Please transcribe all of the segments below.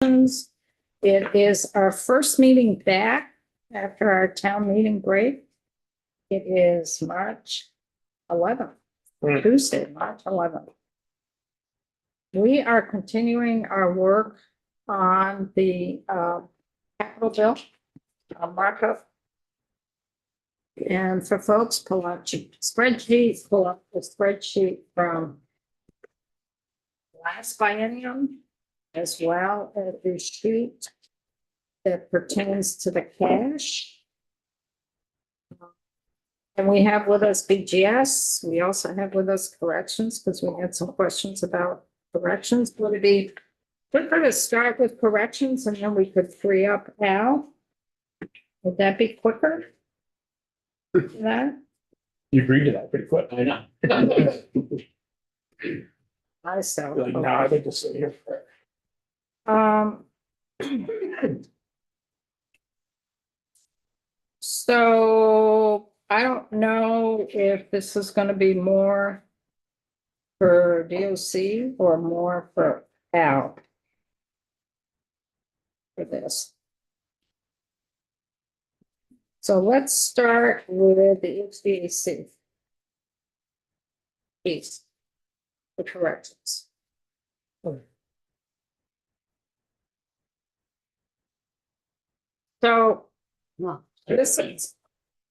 It is our first meeting back after our town meeting break. It is March 11th, Tuesday, March 11th. We are continuing our work on the capital bill markup. And for folks, pull up spreadsheets, pull up the spreadsheet from last biennium, as well as the sheet that pertains to the cash. And we have with us BGS. We also have with us corrections because we had some questions about corrections. Would it be quicker to start with corrections and then we could free up Al? Would that be quicker? That? You agreed to that pretty quick. I know. Myself. Like, no, I think to sit here for. So I don't know if this is gonna be more for DOC or more for Al. For this. So let's start with the HVAC. Piece. The corrections. So this is,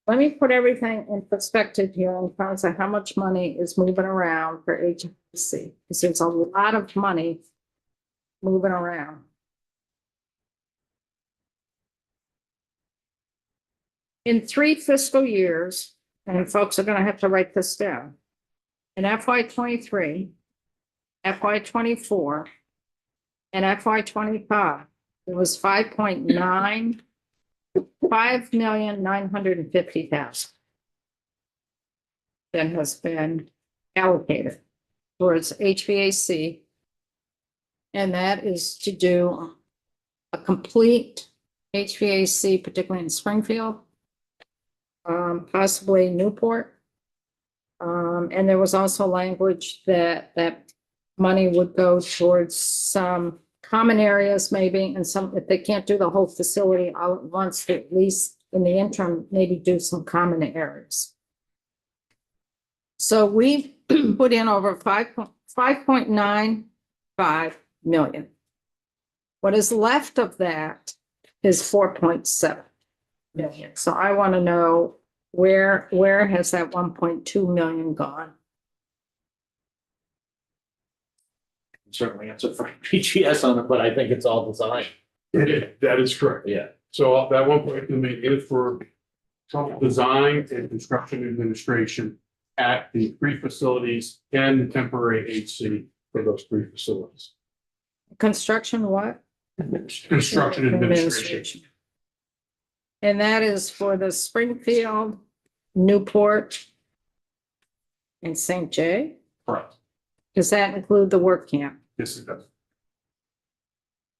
let me put everything in perspective here in terms of how much money is moving around for HVAC. Because there's a lot of money moving around. In 3 fiscal years, and folks are gonna have to write this down. In FY23, FY24, and FY25, it was 5,950,000 that has been allocated towards HVAC. And that is to do a complete HVAC, particularly in Springfield, possibly Newport. And there was also language that money would go towards some common areas maybe, and some, if they can't do the whole facility all at once, at least in the interim, maybe do some common areas. So we put in over 5.95 million. What is left of that is 4.7 million. So I want to know where has that 1.2 million gone? Certainly answer for PGS on it, but I think it's all design. That is correct. Yeah. So that 1.2 million is for total design and construction administration at the 3 facilities and the temporary HC for those 3 facilities. Construction what? Construction administration. And that is for the Springfield, Newport, and St. J? Correct. Does that include the work camp? Yes, it does.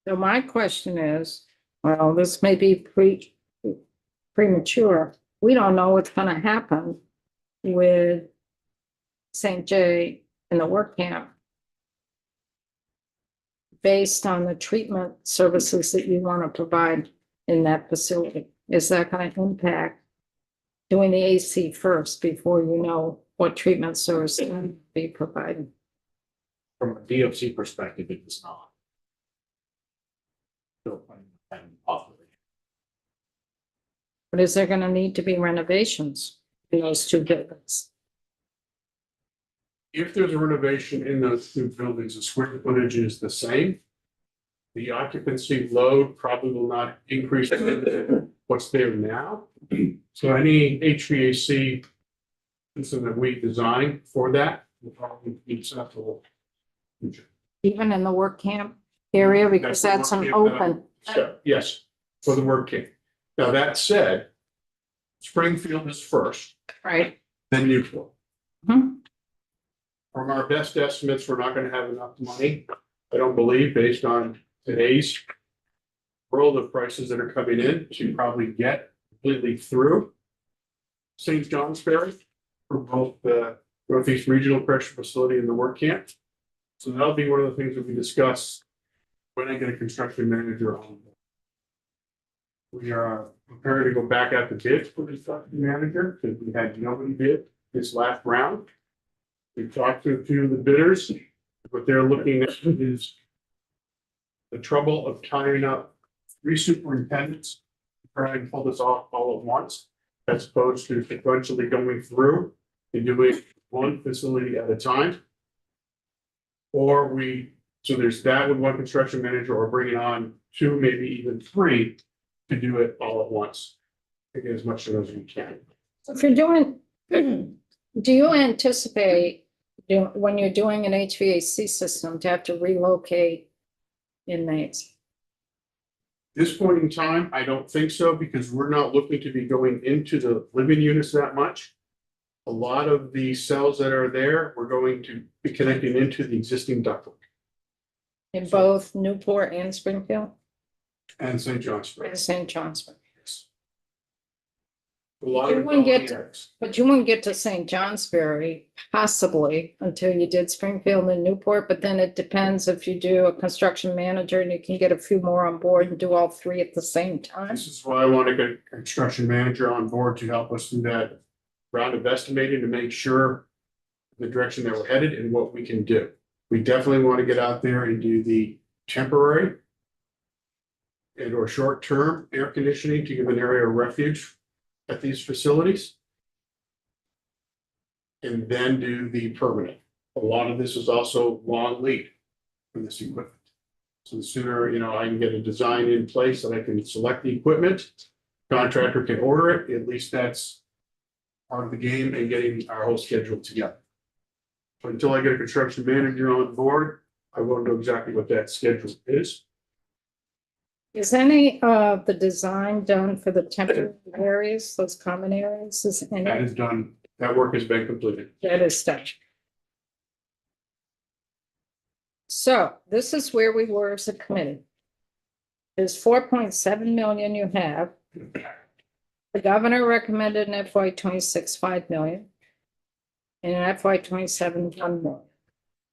So my question is, well, this may be premature. We don't know what's gonna happen with St. J and the work camp based on the treatment services that you want to provide in that facility. Is that going to impact doing the AC first before you know what treatment service will be provided? From a DOC perspective, it does not. Still planning on having possibly. But is there going to need to be renovations in those 2 buildings? If there's a renovation in those 2 buildings, the square footage is the same. The occupancy load probably will not increase what's there now. So any HVAC system that we design for that will probably be acceptable. Even in the work camp area, because that's an open. So, yes, for the work camp. Now, that said, Springfield is first, Right. then Newport. Hmm. From our best estimates, we're not gonna have enough money, I don't believe, based on today's world of prices that are coming in, to probably get completely through St. John's Ferry for both the Northeast Regional Correctional Facility and the work camp. So that'll be one of the things that we discuss when I get a construction manager on. We are prepared to go back out to bid for the construction manager, because we had nobody bid this last round. We talked to a few of the bidders, what they're looking at is the trouble of tying up 3 superintendents, trying to pull this off all at once, as opposed to sequentially going through and doing one facility at a time. Or so there's that with one construction manager, or bringing on 2, maybe even 3 to do it all at once. To get as much of those as we can. If you're doing, do you anticipate, when you're doing an HVAC system, to have to relocate inmates? This point in time, I don't think so, because we're not looking to be going into the living units that much. A lot of the cells that are there, we're going to be connecting into the existing ductwork In both Newport and Springfield and St. John's. and St. Johnsburg? A lot You of. wouldn't get to- But you wouldn't get to St. Johnsbury possibly until you did Springfield and Newport, but then it depends if you do a construction manager and you can get a few more on board and do all 3 at the same time. This is why I want to get a construction manager on board to help us do that round of estimating to make sure the direction that we're headed and what we can do. We definitely want to get out there and do the temporary and or short-term air conditioning to give an area of refuge at these facilities. And then do the permanent. A lot of this is also long lead for this equipment. So the sooner, I can get a design in place that I can select the equipment, contractor can order it, at least that's part of the game and getting our whole schedule together. But until I get a construction manager on board, I won't know exactly what that schedule is. Is any of the design done for the temporary areas, those common areas? Is any That is done, that work has been completed. that is done? So this is where we were as a committee. There's 4.7 million you have. The governor recommended in FY 26, 5 million. And in FY 27, 1 million.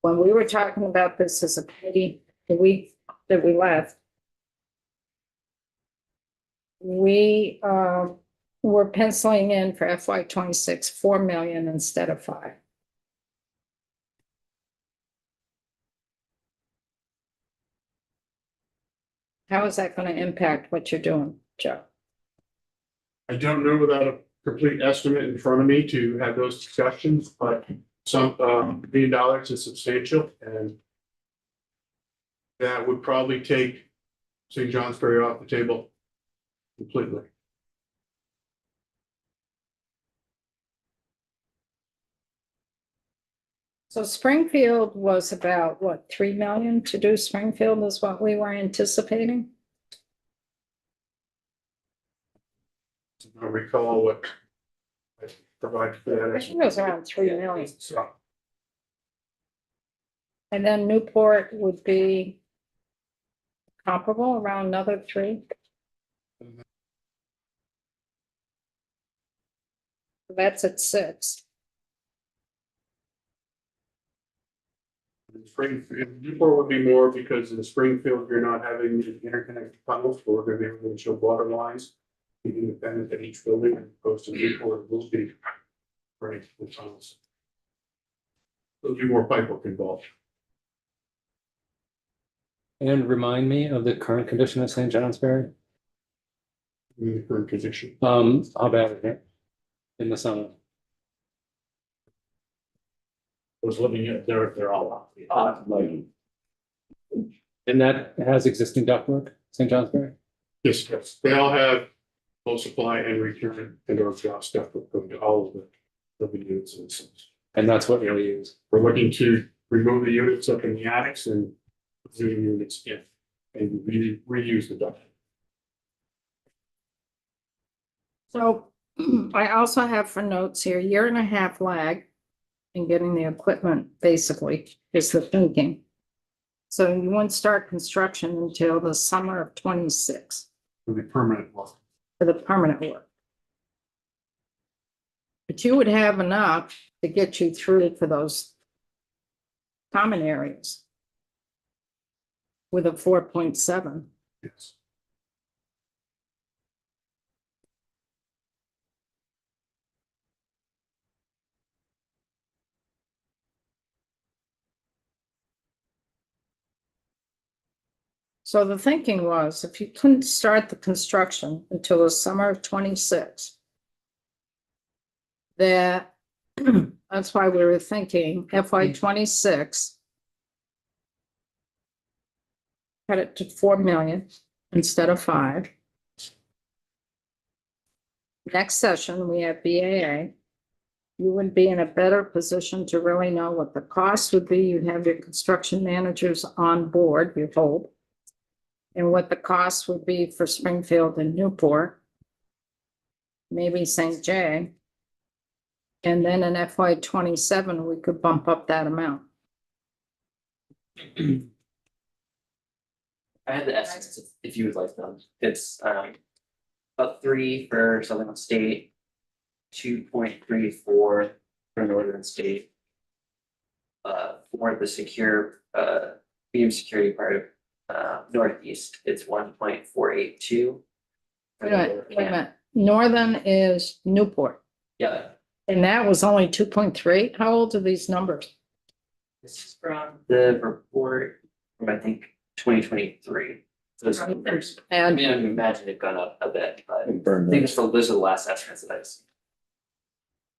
When we were talking about this as a committee, the week that we left, we were penciling in for FY 26, 4 million instead of 5. How is that going to impact what you're doing, Joe? I don't know without a complete estimate in front of me to have those discussions, but some $1 million is substantial and that would probably take St. Johnsbury off the table completely. So Springfield was about, what, 3 million to do Springfield is what we were anticipating? I don't recall what I provided for that. I think it was around 3 million. So And then Newport would be comparable, around another 3. That's at 6. Springfield, Newport would be more because in Springfield, you're not having the interconnected tunnels, where we're gonna be able to show water lines. Be independent at each building, as opposed to Newport will be. Right, the tunnels. There'll be more pipework involved. And remind me of the current condition of St. Johnsbury. In the current condition. How bad is it in the summer? Was living in, they're all like, And that has existing ductwork, St. Johnsbury? Yes, yes, they all have full supply and return and or exhaust stuff that go to all of the units and such. And that's what we'll use. We're looking to remove the units up in the attics and put the units in and reuse the duct. So I also have for notes here, 1.5 year lag in getting the equipment, basically, is the thinking. So you wouldn't start construction until the summer of 26 For the permanent work. for the permanent work. But you would have enough to get you through for those common areas. with a 4.7. Yes. So the thinking was, if you couldn't start the construction until the summer of 26, that, that's why we were thinking FY 26, cut it to 4 million instead of 5. Next session, we have BAA. You would be in a better position to really know what the cost would be. You'd have your construction managers on board, you hope. And what the cost would be for Springfield and Newport. Maybe St. J. And then in FY 27, we could bump up that amount. I had the estimates if you would like them. It's about 3 for Southern State, 2.34 for Northern State. For the secure medium security part of Northeast, it's 1.482. Wait a minute. Northern is Newport, Yeah, and that was only 2.3. How old are these numbers? this is from the report from I think 2023. Those numbers. I And mean, I imagine they've gone up a bit, but I Burn think those are the last estimates that I've seen.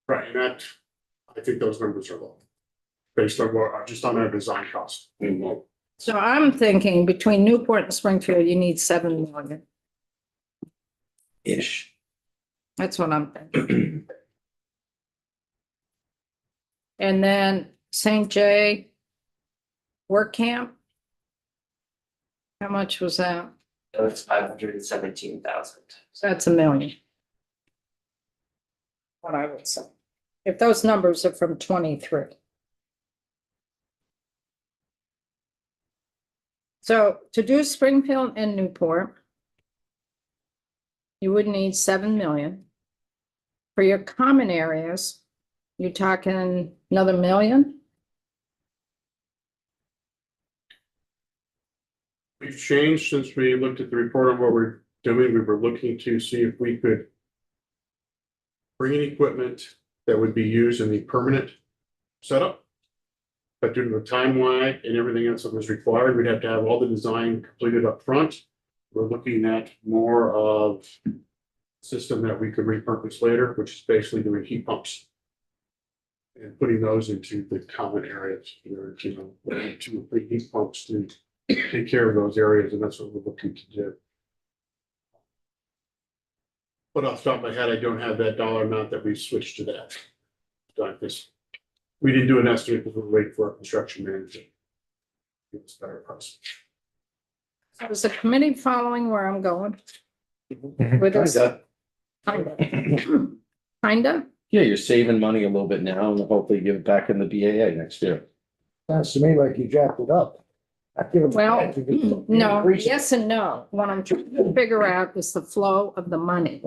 Right, and that, I think those numbers are low. Based on what, just on our design cost. so I'm thinking between Newport and Springfield, you need 7 million. Ish. That's what I'm thinking. And then St. J work camp. How much was that? So it's 517,000. So that's 1 million. What I would say. If those numbers are from 23. So to do Springfield and Newport, you would need 7 million. For your common areas, you're talking another 1 million? We've changed since we looked at the report on what we're doing. We were looking to see if we could bring in equipment that would be used in the permanent setup. But due to the timeline and everything else that was required, we'd have to have all the design completed up front. We're looking at more of a system that we could repurpose later, which is basically doing heat pumps. And putting those into the common areas, you know, 2 or 3 heat pumps to take care of those areas, and that's what we're looking to do. But off the top of my head, I don't have that dollar amount that we switched to that. Like this, we didn't do an estimate because we're waiting for our construction manager. Give us better price. Is the committee following where I'm going with this? Kinda. Kinda? Yeah, you're saving money a little bit now and hopefully give it back in the BAA next year. Sounds to me like you jacked it up. I give them- Well, no, Increase it. yes and no. What I'm trying to figure out is the flow of the money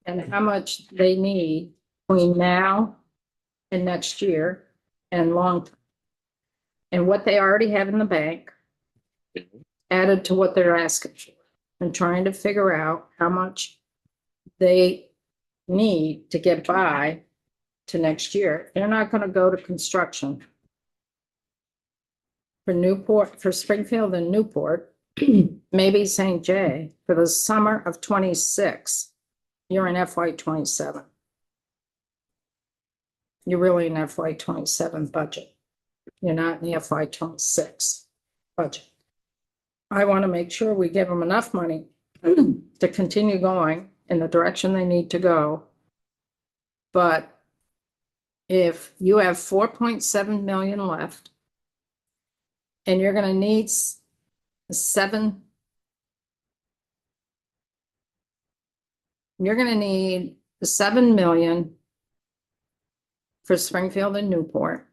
and how much they need between now and next year and long. Term. And what they already have in the bank added to what they're asking for and trying to figure out how much they need to get by to next year. They're not going to go to construction for Newport, for Springfield and Newport, maybe St. J for the summer of 26. You're in FY 27. You're really in FY 27 budget. You're not in the FY 26 budget. I want to make sure we give them enough money to continue going in the direction they need to go. But if you have 4.7 million left, and you're gonna need 7. You're gonna need 7 million for Springfield and Newport.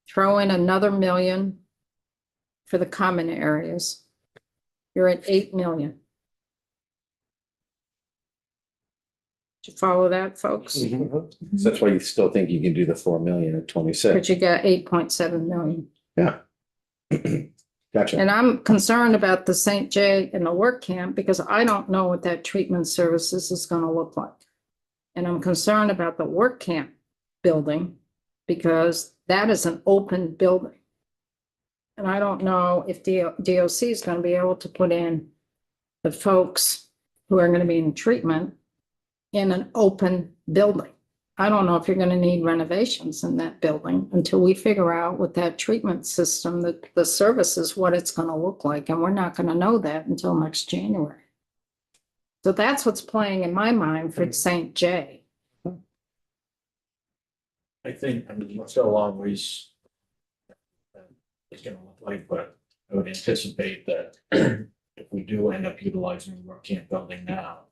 Throw in another 1 million for the common areas. You're at 8 million. Did you follow that, folks? So that's why you still think you can do the 4 million at 26. But you got 8.7 million. Yeah. Gotcha. And I'm concerned about the St. J and the work camp because I don't know what that treatment services is gonna look like. And I'm concerned about the work camp building because that is an open building. And I don't know if DOC is gonna be able to put in the folks who are gonna be in treatment in an open building. I don't know if you're gonna need renovations in that building until we figure out with that treatment system, that the services, what it's gonna look like, and we're not gonna know that until next January. So that's what's playing in my mind for St. J. I think, I mean, we're still a long ways. It's gonna look like, but I would anticipate that if we do end up utilizing the work camp building now,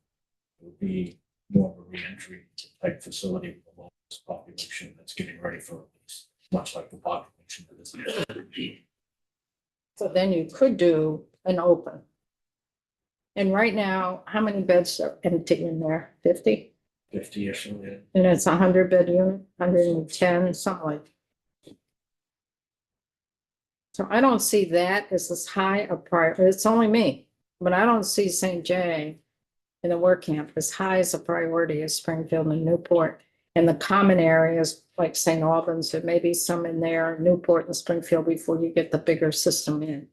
it would be more of a reentry type facility with the lowest population that's getting ready for release, much like the population that is. So then you could do an open. And right now, how many beds are empty in there? 50? 50-ish, yeah. And it's a 100-bed unit, 110, something like. So I don't see that as this high a priority. It's only me, but I don't see St. J in the work camp as high as a priority as Springfield and Newport. And the common areas like St. Albans, there may be some in there, Newport and Springfield before you get the bigger system in.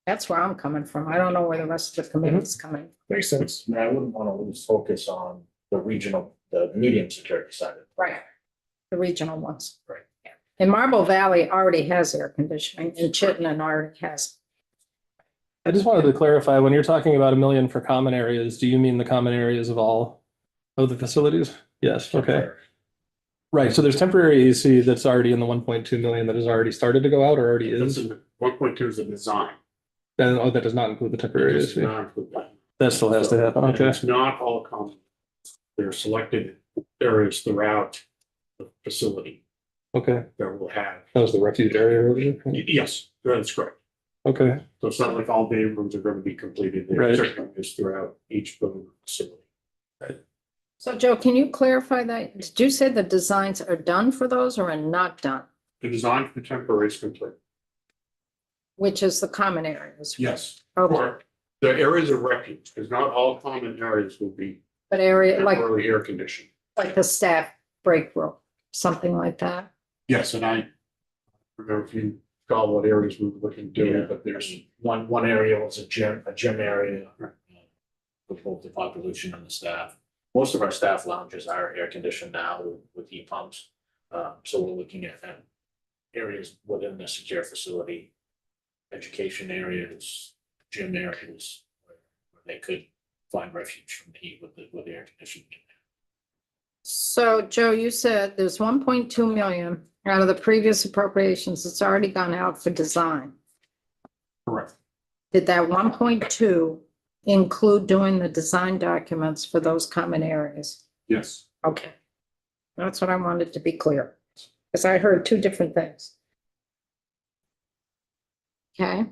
That's where I'm coming from. I don't know where the rest of the committee's coming. Makes sense. I mean, I wouldn't want to lose focus on the regional, the medium security side of it. Right. The regional ones. Right. Yeah. And Marble Valley already has air conditioning and Chittenden already has. I just wanted to clarify, when you're talking about 1 million for common areas, do you mean the common areas of all of the facilities? Yes, okay. Right, so there's temporary AC that's already in the 1.2 million that has already started to go out or already This is? is 1.2 is the design. Then, oh, that does not include the temporary It does AC. not include that. That still has to happen, And okay. It's not all common. There are selected areas throughout the facility Okay, that will have, that was the refuge area. yes, that's correct. Okay, So it's not like all day rooms are going to be completed. There are Right. certain areas throughout each building facility. So Joe, can you clarify that? Did you say the designs are done for those or are not done? The design for temporary is complete. Which is the common areas? Yes. Okay, Or the areas of refuge, because not all common areas will be but area like, temporarily air conditioned. like the staff break room, something like that? Yes, and I don't know if you call what areas we were looking to do, but there's, One area was a gym area. With both the population and the staff. Most of our staff lounges are air conditioned now with heat pumps. So we're looking at areas within the secure facility. Education areas, gym areas, where they could find refuge from the heat with air conditioning. So Joe, you said there's 1.2 million out of the previous appropriations that's already gone out for design. correct. Did that 1.2 include doing the design documents for those common areas? Yes. Okay. That's what I wanted to be clear, because I heard two different things. Okay,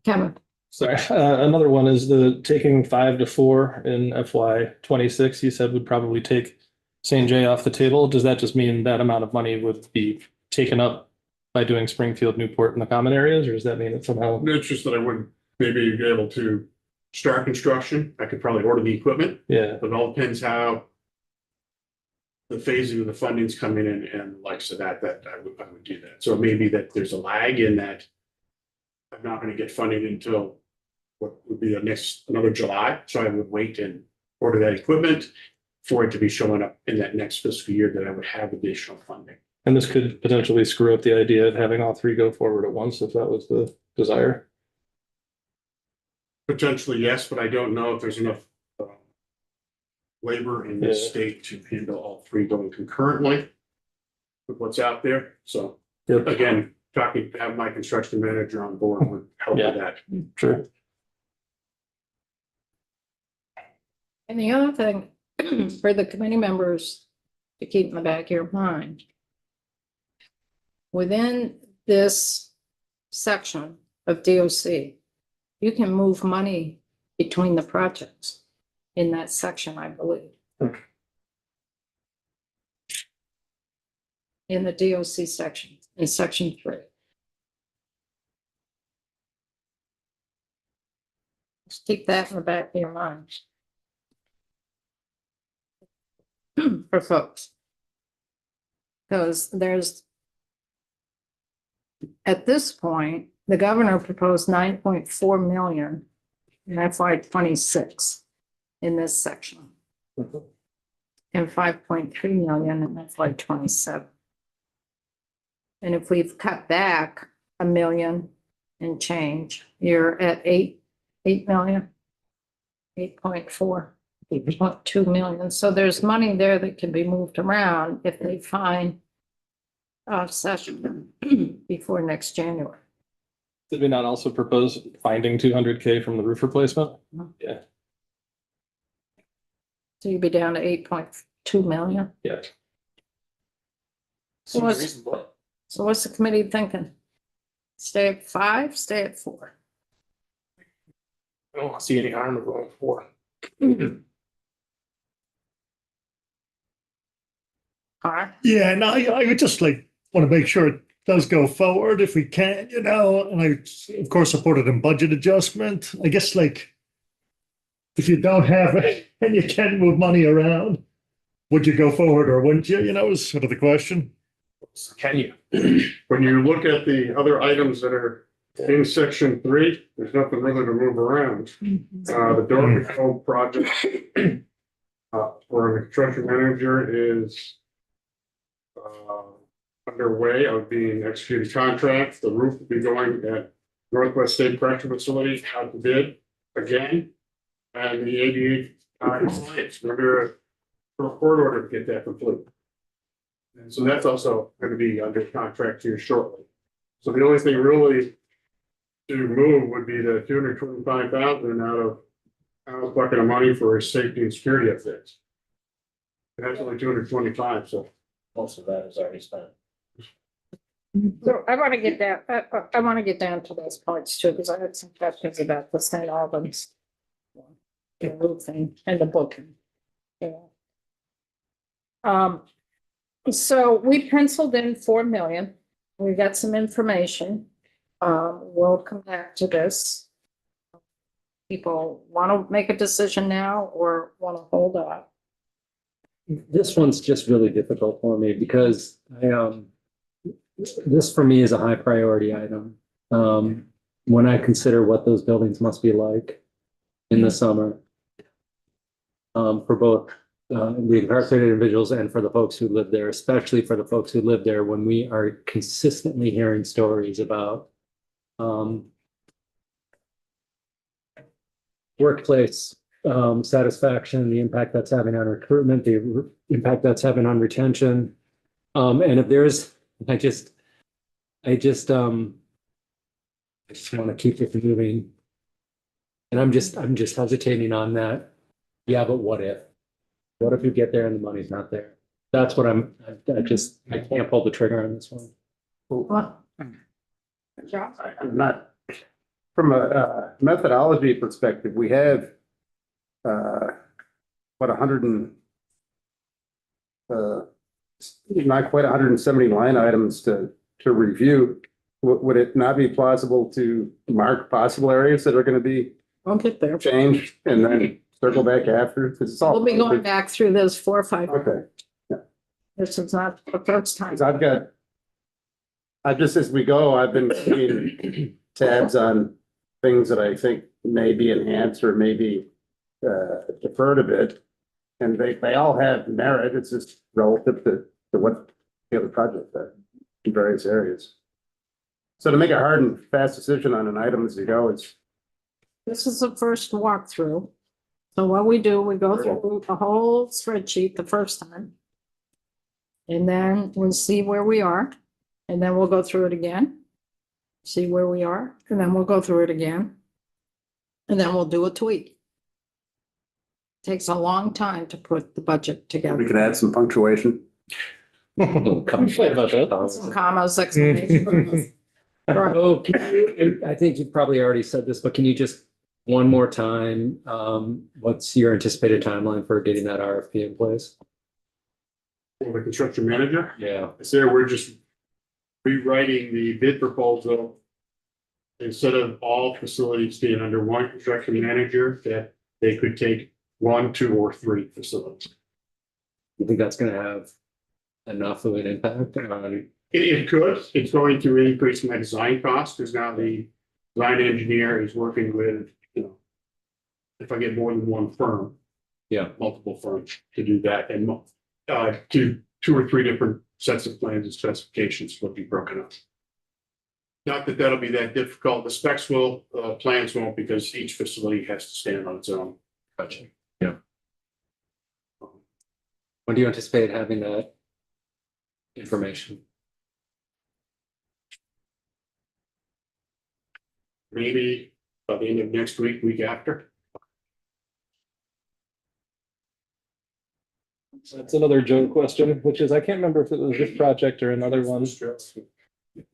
Kevin, sorry. Another one is the taking 5 to 4 in FY26, you said would probably take St. J off the table. Does that just mean that amount of money would be taken up by doing Springfield, Newport and the common areas, or does that mean it somehow? It's just that I wouldn't maybe be able to start construction. I could probably order the equipment, Yeah, but it all depends how the phasing of the funding's coming in and like, so that I would do that. So it may be that there's a lag in that I'm not going to get funding until what would be another July. So I would wait and order that equipment for it to be showing up in that next fiscal year that I would have additional funding. and this could potentially screw up the idea of having all 3 go forward at once if that was the desire. Potentially, yes, but I don't know if there's enough labor in this Yeah. state to handle all 3 going concurrently with what's out there. So Yep, again, talking to have my construction manager on board would help with that. sure. and the other thing for the committee members to keep in the back of your mind. Within this section of DOC, you can move money between the projects in that section, I believe. Okay. In the DOC section, in section 3. Just keep that in the back of your mind. For folks. Because there's. At this point, the governor proposed 9.4 million in FY 26 in this section. And 5.3 million in FY 27. And if we've cut back a million and change, you're at 8 million. 8.4, 8.2 million. So there's money there that can be moved around if they find session before next January. Did we not also propose finding 200K from the roof replacement? Yeah, So you'd be down to 8.2 million. yeah. So what's the committee thinking? Stay at 5, stay at 4? I don't see any harm in going for. All right. Yeah, and I would just like want to make sure it does go forward if we can, you know, and I of course support it in budget adjustment. I guess like if you don't have it and you can't move money around, would you go forward or wouldn't you? You know, is sort of the question. Can you? When you look at the other items that are in section 3, there's nothing really to move around. The door control project for the construction manager is underway of being executed contract. The roof will be going at Northwest State Correctional Facility out to bid again. And the ADA compliance, under a court order to get that complete. And so that's also going to be under contract here shortly. So the only thing really to move would be the 225,000 out of bucket of money for safety and security updates. And that's only 225, so. Most of that is already spent. So I want to get down, I want to get down to those parts too, because I had some questions about the St. Albans. The roofing and the booking. Yeah. So we penciled in 4 million. We got some information. We'll come back to this. People want to make a decision now or want to hold up? This one's just really difficult for me because this for me is a high priority item. When I consider what those buildings must be like in the summer. For both the incarcerated individuals and for the folks who live there, especially for the folks who live there, when we are consistently hearing stories about workplace satisfaction, the impact that's having on recruitment, the impact that's having on retention. And if there's, I just want to keep it moving. And I'm just hesitating on that. Yeah, but what if? What if you get there and the money's not there? That's what I can't pull the trigger on this one. What? John? I'm not, from a methodology perspective, we have what 100 and not quite 170 line items to review. Would it not be plausible to mark possible areas that are going to be I'll get there. changed and then circle back after? Because it's all. We'll be going back through those 4 or 5. Okay, This is not the first time. because I've just, as we go, I've been keeping tabs on things that I think may be enhanced or maybe deferred a bit. And they all have merit. It's just relative to what the other projects are in various areas. So to make a hard and fast decision on an item as you go, it's. This is the first walkthrough. So what we do, we go through the whole spreadsheet the first time. And then we'll see where we are. And then we'll go through it again. See where we are, and then we'll go through it again. And then we'll do a tweak. Takes a long time to put the budget together. We can add some punctuation. Some commas, exclamations. Right. Oh, I think you probably already said this, but can you just one more time, what's your anticipated timeline for getting that RFP in place? For the construction manager, Yeah. I say we're just rewriting the bid proposal instead of all facilities being under one construction manager, that they could take 1, 2, or 3 facilities. You think that's gonna have enough of an impact on? It could, it's going to increase my design costs, because now the design engineer is working with, if I get more than one firm. Yeah. Multiple firms to do that, and to 2 or 3 different sets of plans and specifications will be broken up. Not that that'll be that difficult, the specs will, plans won't, because each facility has to stand on its own. Gotcha. Yeah. When do you anticipate having that information? Maybe by the end of next week, week after. That's another Joe question, which is, I can't remember if it was this project or another one.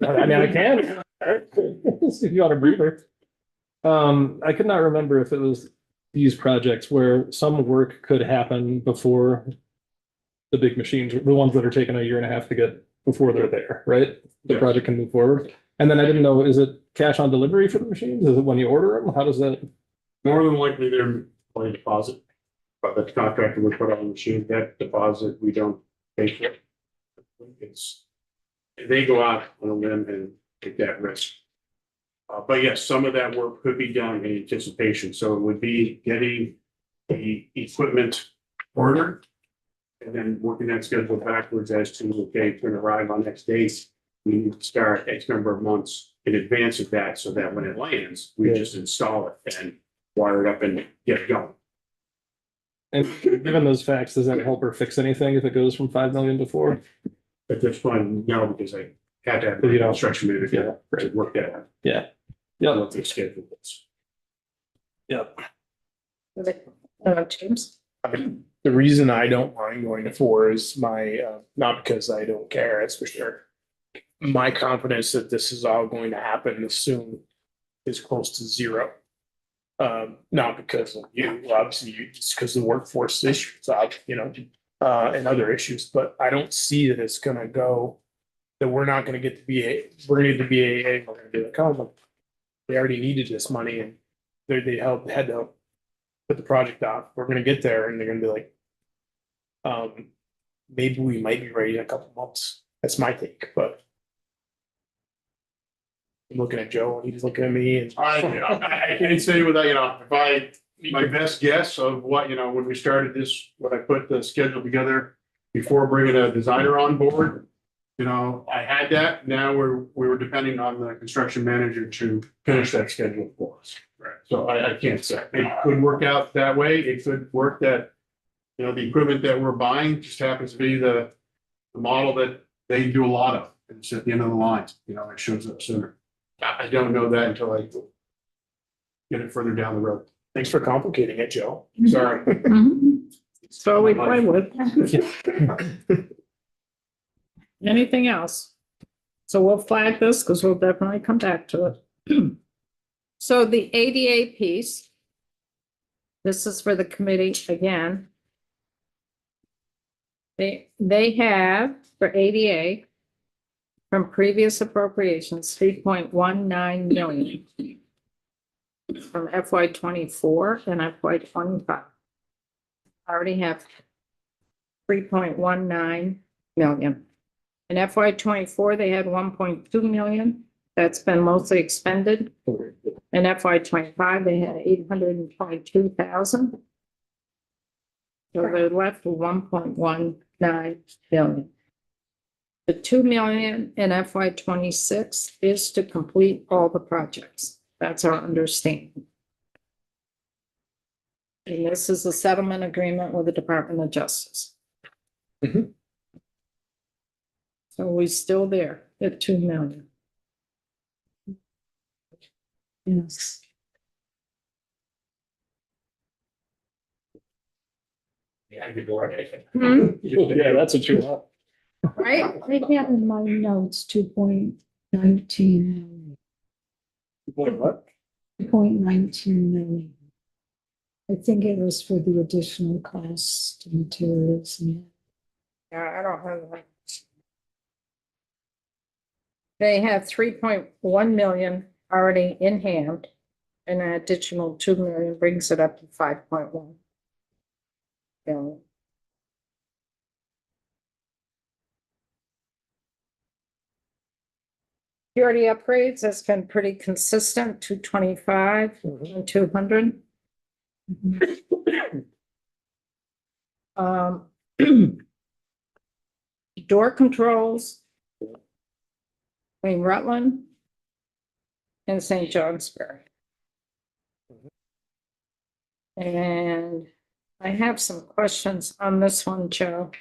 I mean, I can. If you want a breather. I could not remember if it was these projects where some work could happen before the big machines, the ones that are taking a year and a half to get before they're there, right? The Yes. project can move forward. And then I didn't know, is it cash on delivery for the machines? Is it when you order them? How does that? More than likely, they're on a deposit. But the contractor would put on the machine, that deposit, we don't pay for. It's, they go out on a limb and take that risk. But yes, some of that work could be done in anticipation, so it would be getting the equipment ordered. And then working that schedule backwards as to, okay, it's gonna arrive on X dates. We need to start X number of months in advance of that, so that when it lands, we just install it and wire it up and get it going. And given those facts, does that help or fix anything if it goes from 5 million to 4? At this point, no, because I had to have But the you don't- construction manager to work that out. Yeah. Yep. What the schedule is. Yep. James? The reason I don't mind going to 4 is not because I don't care, that's for sure. My confidence that this is all going to happen soon is close to 0. Not because of you, obviously, it's because of the workforce issues, and other issues, but I don't see that it's gonna go, that we're not gonna get to BA, we're gonna get to BAA, we're gonna do the common. They already needed this money and had to put the project off. We're gonna get there and they're gonna be like, maybe we might be ready in a couple months. That's my take, but I'm looking at Joe and he's looking at me and I can't say without, my best guess of what, when we started this, when I put the schedule together before bringing a designer on board, I had that. Now we were depending on the construction manager to finish that schedule for us. Right. So I can't say. It could work out that way. It could work that, the equipment that we're buying just happens to be the model that they do a lot of. It's at the end of the line, it shows up sooner. I don't know that until I get it further down the road. thanks for complicating it, Joe. Sorry. So we play with. Anything else? So we'll flag this because we'll definitely come back to it. So the ADA piece. This is for the committee again. They have for ADA from previous appropriations, 3.19 million. From FY 24 and FY 25. I already have 3.19 million. In FY 24, they had 1.2 million. That's been mostly expended. In FY 25, they had 822,000. So they're left with 1.19 billion. The 2 million in FY 26 is to complete all the projects. That's our understanding. And this is a settlement agreement with the Department of Justice. Mhm. So we're still there at 2 million. Yes. Hmm? Yeah, that's what you want. Right? I have in my notes 2.19 What? 2.19 million. I think it was for the additional costs to materials and Yeah, I don't have that. They have 3.1 million already in hand. And an additional 2 million brings it up to 5.1 billion. Security upgrades has been pretty consistent, 225 and 200. Door controls between Rutland and St. Johnsbury. And I have some questions on this one, Joe.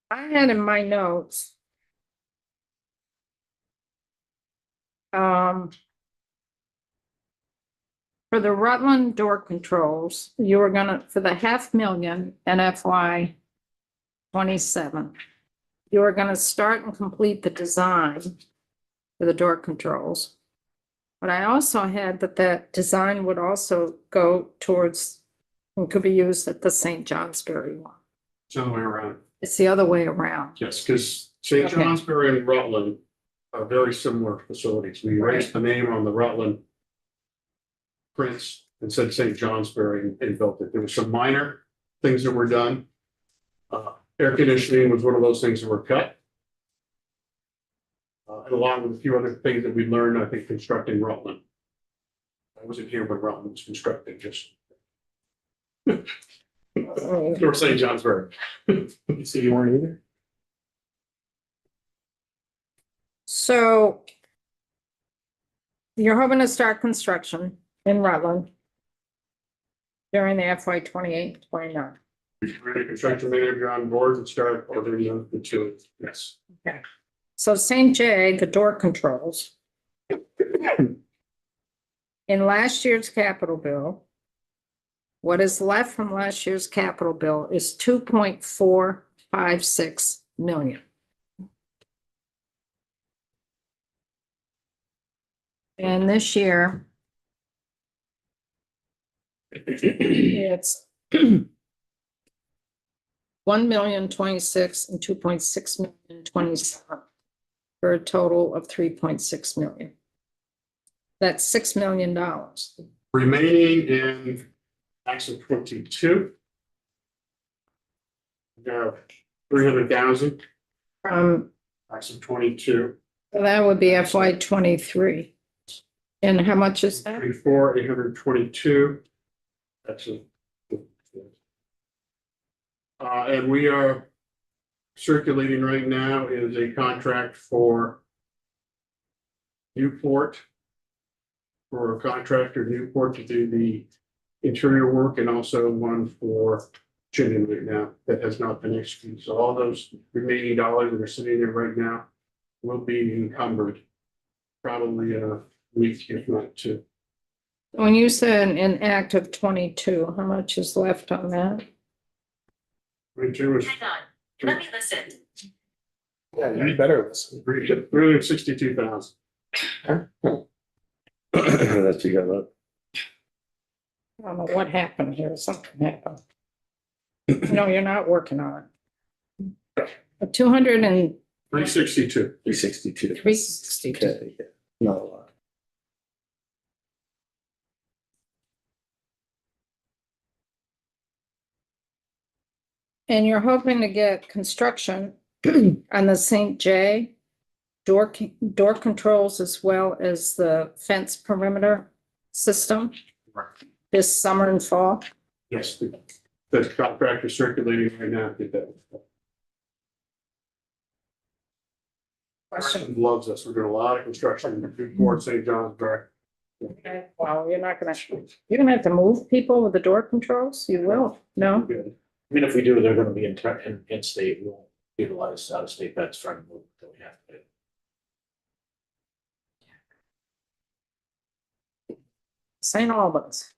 I had in my notes for the Rutland door controls, you were gonna, for the $500,000 in FY 27, you were gonna start and complete the design for the door controls. But I also had that design would also go towards, and could be used at the St. Johnsbury one. It's the other way around. It's the other way around. Yes, because St. Okay. Johnsbury and Rutland are very similar facilities. We erased the name on the Rutland prints and said St. Johnsbury and built it. There were some minor things that were done. Air conditioning was one of those things that were cut. And along with a few other things that we learned, I think, constructing Rutland. I wasn't here when Rutland was constructed, just. Or St. Johnsbury. You see, you weren't either? So you're hoping to start construction in Rutland during the FY 28, 29. Ready construction manager on board and start ordering the two, yes. Okay. So St. J, the door controls. In last year's capital bill, what is left from last year's capital bill is 2.456 million. And this year, it's 1,026,000 and 2.6 million 27 for a total of 3.6 million. That's $6 million. Remaining in tax of 22. We have 300,000, tax of 22, That would be FY 23. And how much is that? 34, 822. That's a. And we are circulating right now is a contract for Newport. For a contractor, Newport, to do the interior work, and also one for Chittenden right now that has not been executed. So all those remaining dollars that are sitting there right now will be encumbered. Probably a week, if not two. When you said an act of 22, how much is left on that? 22 is Hang on, let me listen. Yeah, you better listen. 362,000. That's you got that. I don't know what happened here. Something happened. No, you're not working on it. 203. 362. 362. Okay, yeah. Not a lot. And you're hoping to get construction on the St. J door controls as well as the fence perimeter system Right. this summer and fall. Yes, the contractor circulating right now. Did that. Question. Loves us. We're doing a lot of construction in Newport, St. Johnsbury. Okay, well, you're gonna have to move people with the door controls? You will? No? Good. I mean, if we do, they're gonna be in state, we won't utilize out of state beds for any move that we have to do. St. Albans.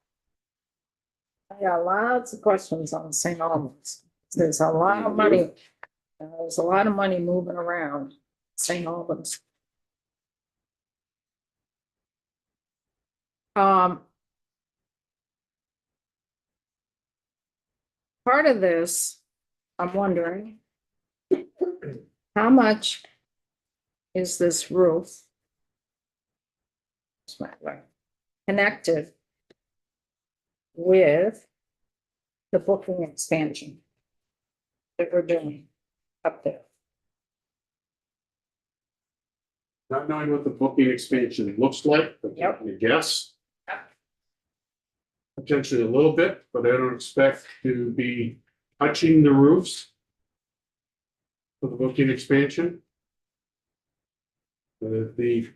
I got lots of questions on St. Albans. There's a lot of money. There's a lot of money moving around St. Albans. Part of this, I'm wondering, how much is this roof. Connected with the booking expansion that we're doing up there. Not knowing what the booking expansion looks like, but Yep. I'm gonna guess. Potentially a little bit, but I don't expect to be touching the roofs for the booking expansion. The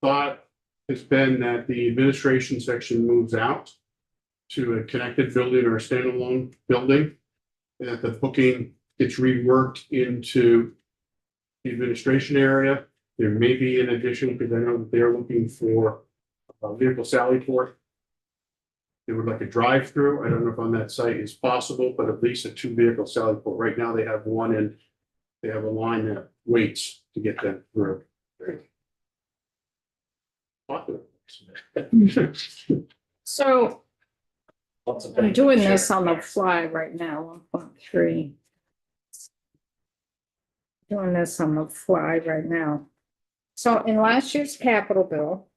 thought has been that the administration section moves out to a connected building or a standalone building, and that the booking gets reworked into the administration area. There may be an addition, because I know that they're looking for a vehicle sally port. They would like a drive-through. I don't know if on that site is possible, but at least a 2-vehicle sally port. Right now, they have one, and they have a line that waits to get them through. Popular. So Lots of I'm bank doing share. this on the fly right now, 1.3. Doing this on the fly right now. So in last year's capital bill,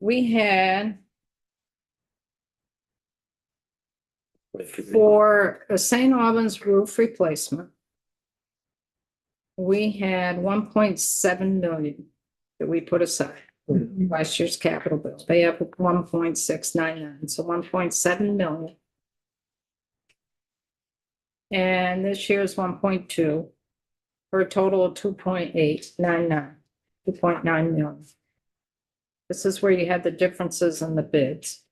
we had for a St. Albans roof replacement, we had 1.7 million that we put aside. Last year's capital bill, they have 1.699, so 1.7 million. And this year's 1.2, for a total of 2.899, 2.9 million. This is where you had the differences in the bids.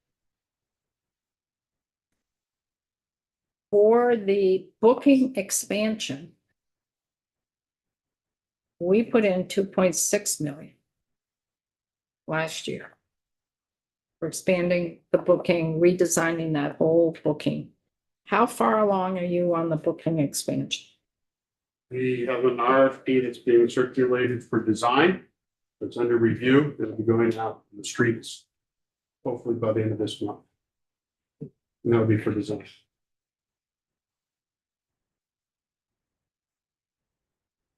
For the booking expansion, we put in 2.6 million last year. For expanding the booking, redesigning that whole booking. How far along are you on the booking expansion? We have an RFP that's being circulated for design. It's under review. It'll be going out in the streets. Hopefully by the end of this month. And that'll be for design.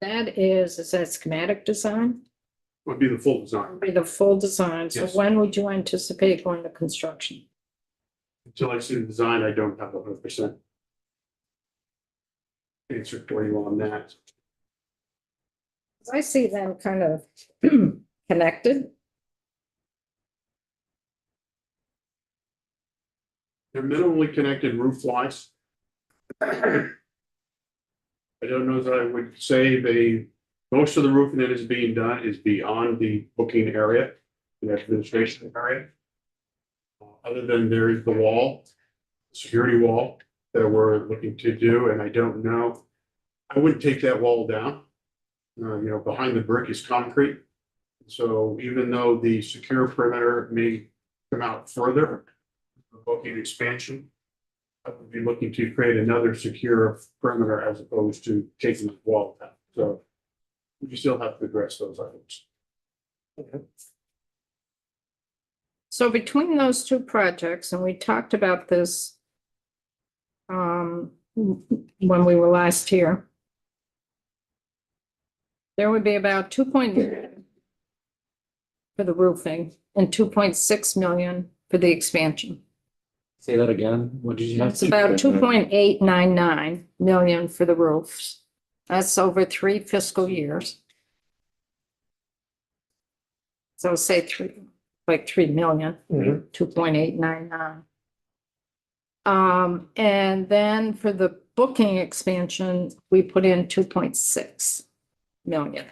That is that schematic design? Would be the full design. Be the full design, so Yes. when would you anticipate going to construction? Until I see the design, I don't have 100% answer for you on that. I see them kind of connected. They're minimally connected roof wise. I don't know that I would say most of the roofing that is being done is beyond the booking area, the administration area. Other than there is the wall, security wall that we're looking to do, and I don't know. I wouldn't take that wall down. Behind the brick is concrete. So even though the secure perimeter may come out further, the booking expansion, I would be looking to create another secure perimeter as opposed to taking the wall down. So we still have to address those items. So between those two projects, and we talked about this when we were last here, there would be about 2.9 for the roofing and 2.6 million for the expansion. Say that again. What did you have? It's about 2.899 million for the roofs. That's over 3 fiscal years. So say 3 million, 2.899. And then for the booking expansion, we put in 2.6 million.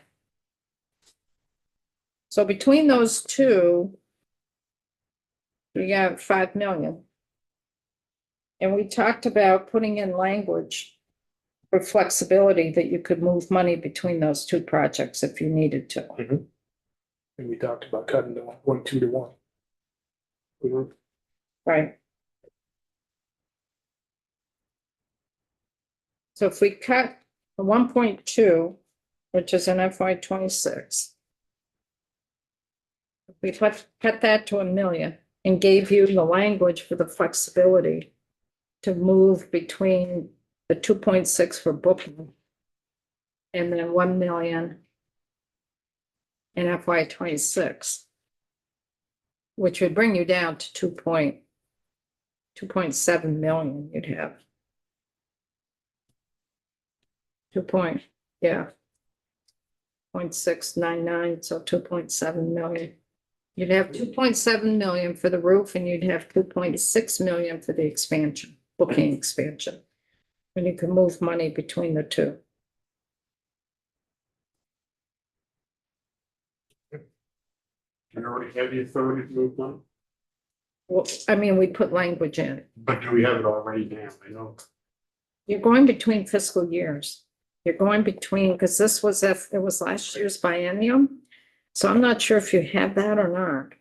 So between those two, we got 5 million. And we talked about putting in language for flexibility that you could move money between those two projects if you needed to. And we talked about cutting to 1.2 to 1. Right. So if we cut 1.2, which is in FY 26, if we cut that to 1 million and gave you the language for the flexibility to move between the 2.6 for booking and then 1 million in FY 26. Which would bring you down to 2.7 million you'd have. 0.699, so 2.7 million. You'd have 2.7 million for the roof and you'd have 2.6 million for the expansion, booking expansion. And you can move money between the two. You already have the authority to move money, Well, I mean, we put language in. but do we have it already now? I know. You're going between fiscal years. You're going between, because this was if it was last year's biennium. So I'm not sure if you have that or not.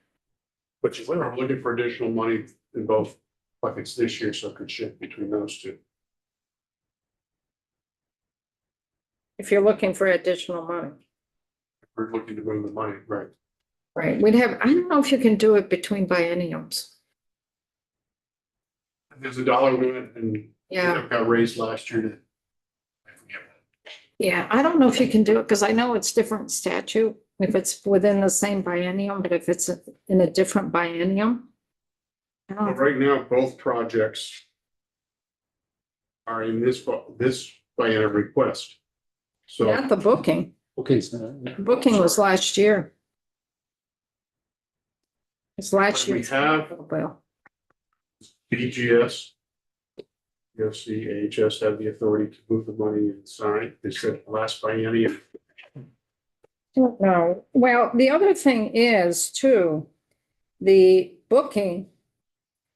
But you are looking for additional money in both buckets this year, so it could shift between those two. If you're looking for additional money, We're looking to move the money, right? right? We'd have, I don't know if you can do it between bienniums. There's a dollar limit and Yeah, it got raised last year to. I forget. yeah. I don't know if you can do it because I know it's different statute if it's within the same biennium, but if it's in a different biennium. I But don't, right now, both projects are in this biennial request. So not the booking. Okay, so, yeah. Booking was last year. It's last We year's. have- Well, BGS, EOC, AHS have the authority to move the money and sign. They said last biennium. no, well, the other thing is too, the booking,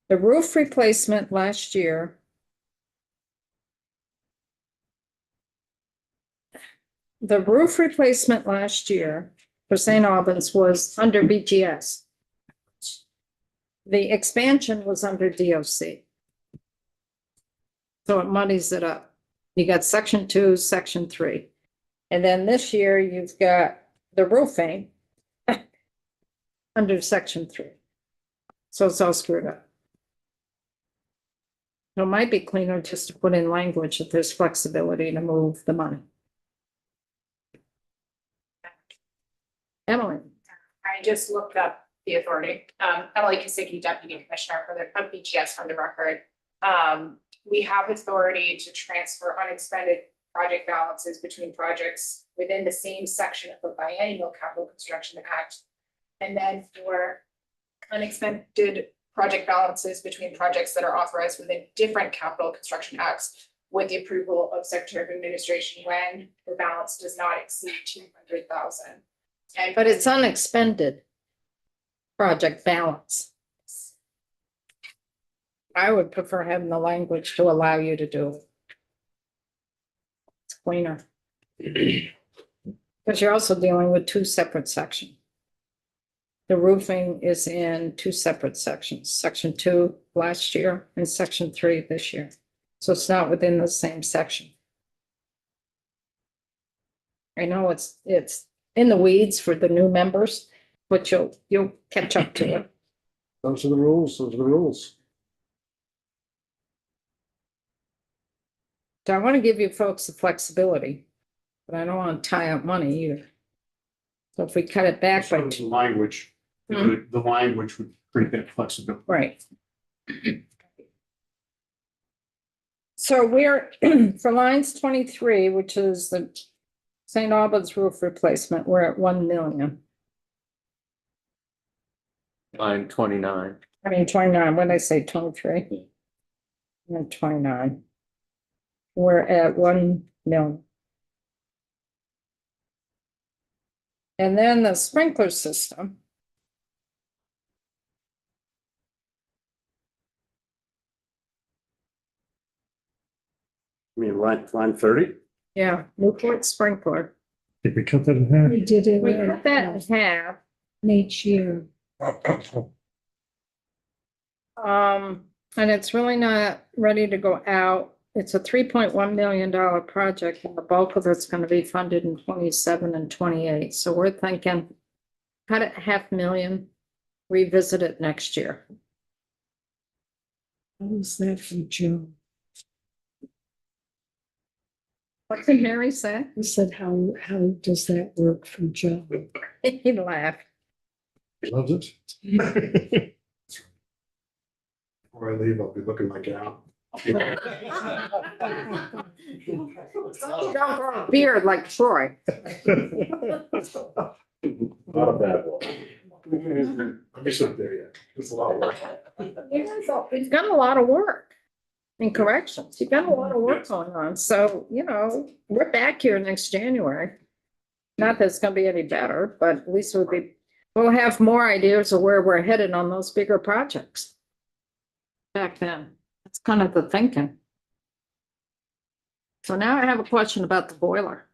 the roof replacement last year. The roof replacement last year for St. Albans was under BGS. The expansion was under DOC. So it muddies it up. You got section 2, section 3. And then this year you've got the roofing under section 3. So it's all screwed up. So it might be cleaner just to put in language that there's flexibility to move the money. Emily, I just looked up the authority. Emily Kosicki, Deputy Commissioner for the of BGS from the record. We have authority to transfer unexpended project balances between projects within the same section of the biennial capital construction act. And then for unexpended project balances between projects that are authorized within different capital construction acts with the approval of Secretary of Administration when the balance does not exceed 200,000. but it's unexpended project balance. I would prefer having the language to allow you to do it. It's cleaner. Because you're also dealing with two separate sections. The roofing is in two separate sections, section 2 last year and section 3 this year. So it's not within the same section. I know it's in the weeds for the new members, but you'll catch up to it. Those are the rules, those are the rules. So I want to give you folks the flexibility, but I don't want to tie up money either. So if we cut it back by The language, the language would create that flexibility. right. So we're for lines 23, which is the St. Albans roof replacement, we're at 1 million. Line 29. I mean, 29, when I say 23. And 29. We're at 1 million. And then the sprinkler system. I mean, line 30? Yeah, Newport sprinkler. Did we cut that in half? We did it We cut that in half. each year. And it's really not ready to go out. It's a $3.1 million project and the bulk of it's going to be funded in 27 and 28. So we're thinking cut it $500,000, revisit it next year. What was that for Joe? What did Mary say? I said, how does that work for Joe? He laughed. Loves it. Before I leave, I'll be looking like Al. You don't grow a beard like Troy. Not a bad one. I'm just not there yet. It's a lot of work. He's got a lot of work in corrections. You've got a lot of work going on. So, you know, we're back here next January. Not that it's gonna be any better, but at least we'll have more ideas of where we're headed on those bigger projects. Back then, that's kind of the thinking. So now I have a question about the boiler.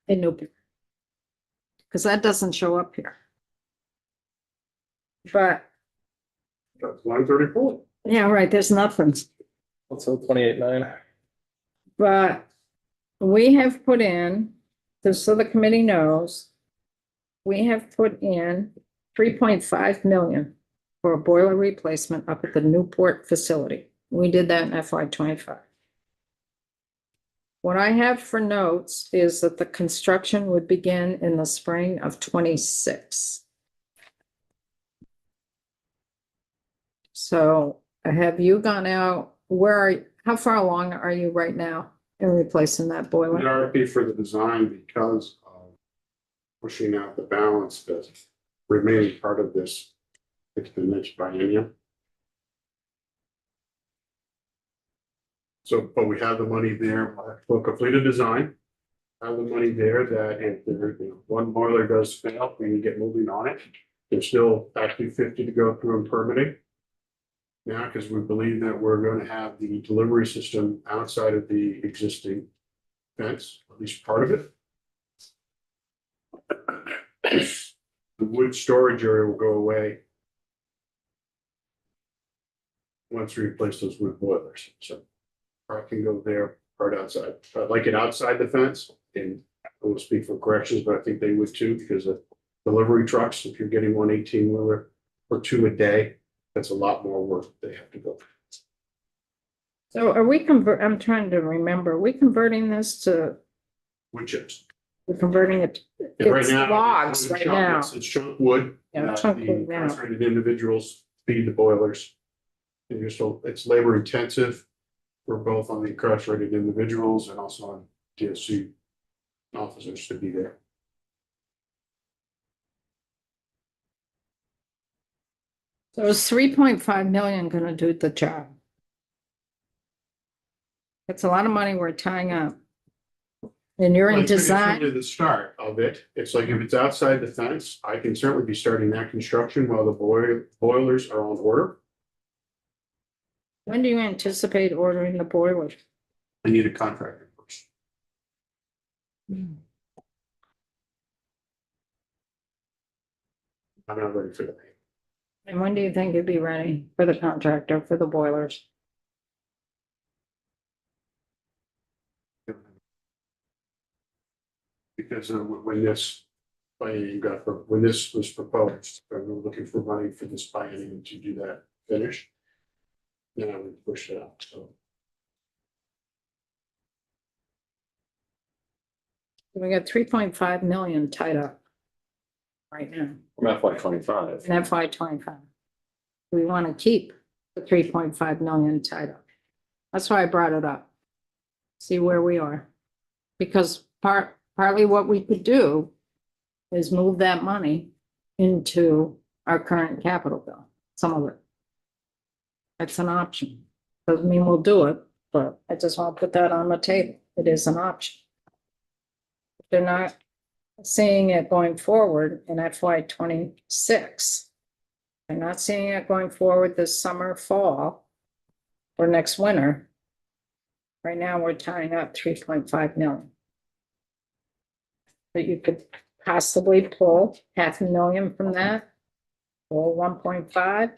In Newburgh. Because that doesn't show up here. But, That's 134. yeah, right, there's nothing. Let's hope 28.9. But we have put in, just so the committee knows, we have put in 3.5 million for a boiler replacement up at the Newport facility. We did that in FY 25. What I have for notes is that the construction would begin in the spring of 26. So have you gone out, how far along are you right now in replacing that The boiler? RFP for the design because of pushing out the balance that remaining part of this 16-inch biennium. So, but we have the money there, we'll complete a design. Have the money there that if there, one boiler does fail, we can get moving on it. There's still actually 50 to go through in permitting. Now, because we believe that we're going to have the delivery system outside of the existing fence, at least part of it. The wood storage area will go away once we replace those wood boilers, so part can go there, part outside. I'd like it outside the fence, and I won't speak for corrections, but I think they would too, because of delivery trucks, if you're getting 1 18-wheeler or 2 a day, that's a lot more work they have to go. So are we I'm trying to remember, are we converting this to, Wood chips. we're converting it, And right it's now, logs right now. It's chunk wood. Yeah, chunk The wood now. incarcerated individuals feed the boilers. And you're still, it's labor intensive for both on the incarcerated individuals and also on DSC officers to be there. So is 3.5 million gonna do the job? It's a lot of money we're tying up. And you're Well, in it's only design, the start of it. It's like if it's outside the fence, I can certainly be starting that construction while the boilers are on order. when do you anticipate ordering the boiler? I need a contractor first. I'm not ready for that. And when do you think you'd be ready for the contractor for the boilers? Because when this, when this was proposed, we were looking for money for this biennium to do that finish. Then I would push it out, so. We got 3.5 million tied up right now From FY 25. in FY 25. We want to keep the 3.5 million tied up. That's why I brought it up. See where we are. Because partly what we could do is move that money into our current capital bill, some of it. That's an option. Doesn't mean we'll do it, but I just want to put that on the table. It is an option. If they're not seeing it going forward in FY 26. They're not seeing it going forward this summer, fall, or next winter. Right now, we're tying up 3.5 million. But you could possibly pull 500,000 from that, or 1.5.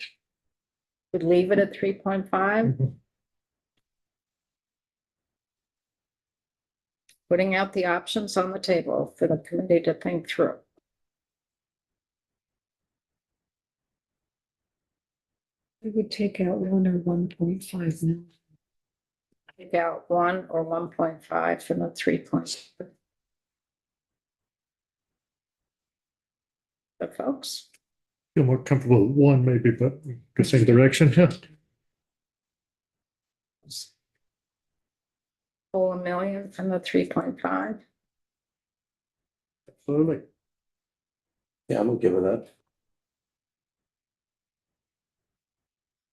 Would leave it at 3.5. Putting out the options on the table for the committee to think through. We would take out 1 or 1.5 million. take out 1 or 1.5 from the 3. The folks, Feel more comfortable with one maybe, but the same direction, yeah. pull 1 million from the 3.5. Absolutely. Yeah, I'm okay with that.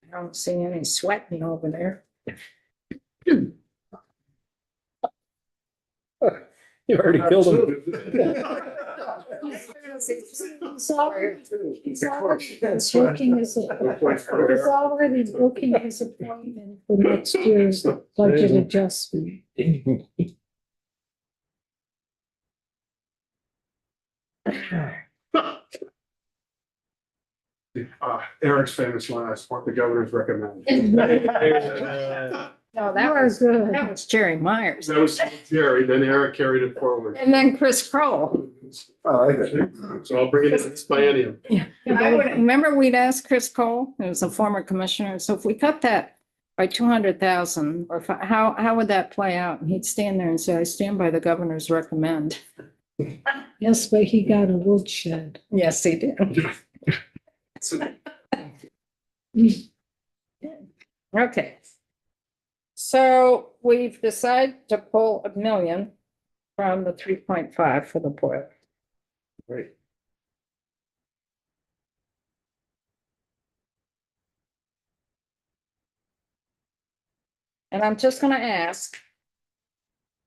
I don't see any sweating over there. You already killed him. He's already booking his appointment for next year's budget adjustment. Eric's famous line, I support the governor's recommend. No, That was good. that was Jerry Myers. That was Jerry, then Eric carried it forward. And then Chris Kroll. I like it. So I'll bring it in this biennium. I would, remember we'd asked Chris Cole, who was a former commissioner, so if we cut that by 200,000, or how would that play out? And he'd stand there and say, I stand by the governor's recommend. Yes, but he got a woodshed. Yes, he did. Okay. So we've decided to pull 1 million from the 3.5 for the boiler. Great. And I'm just gonna ask.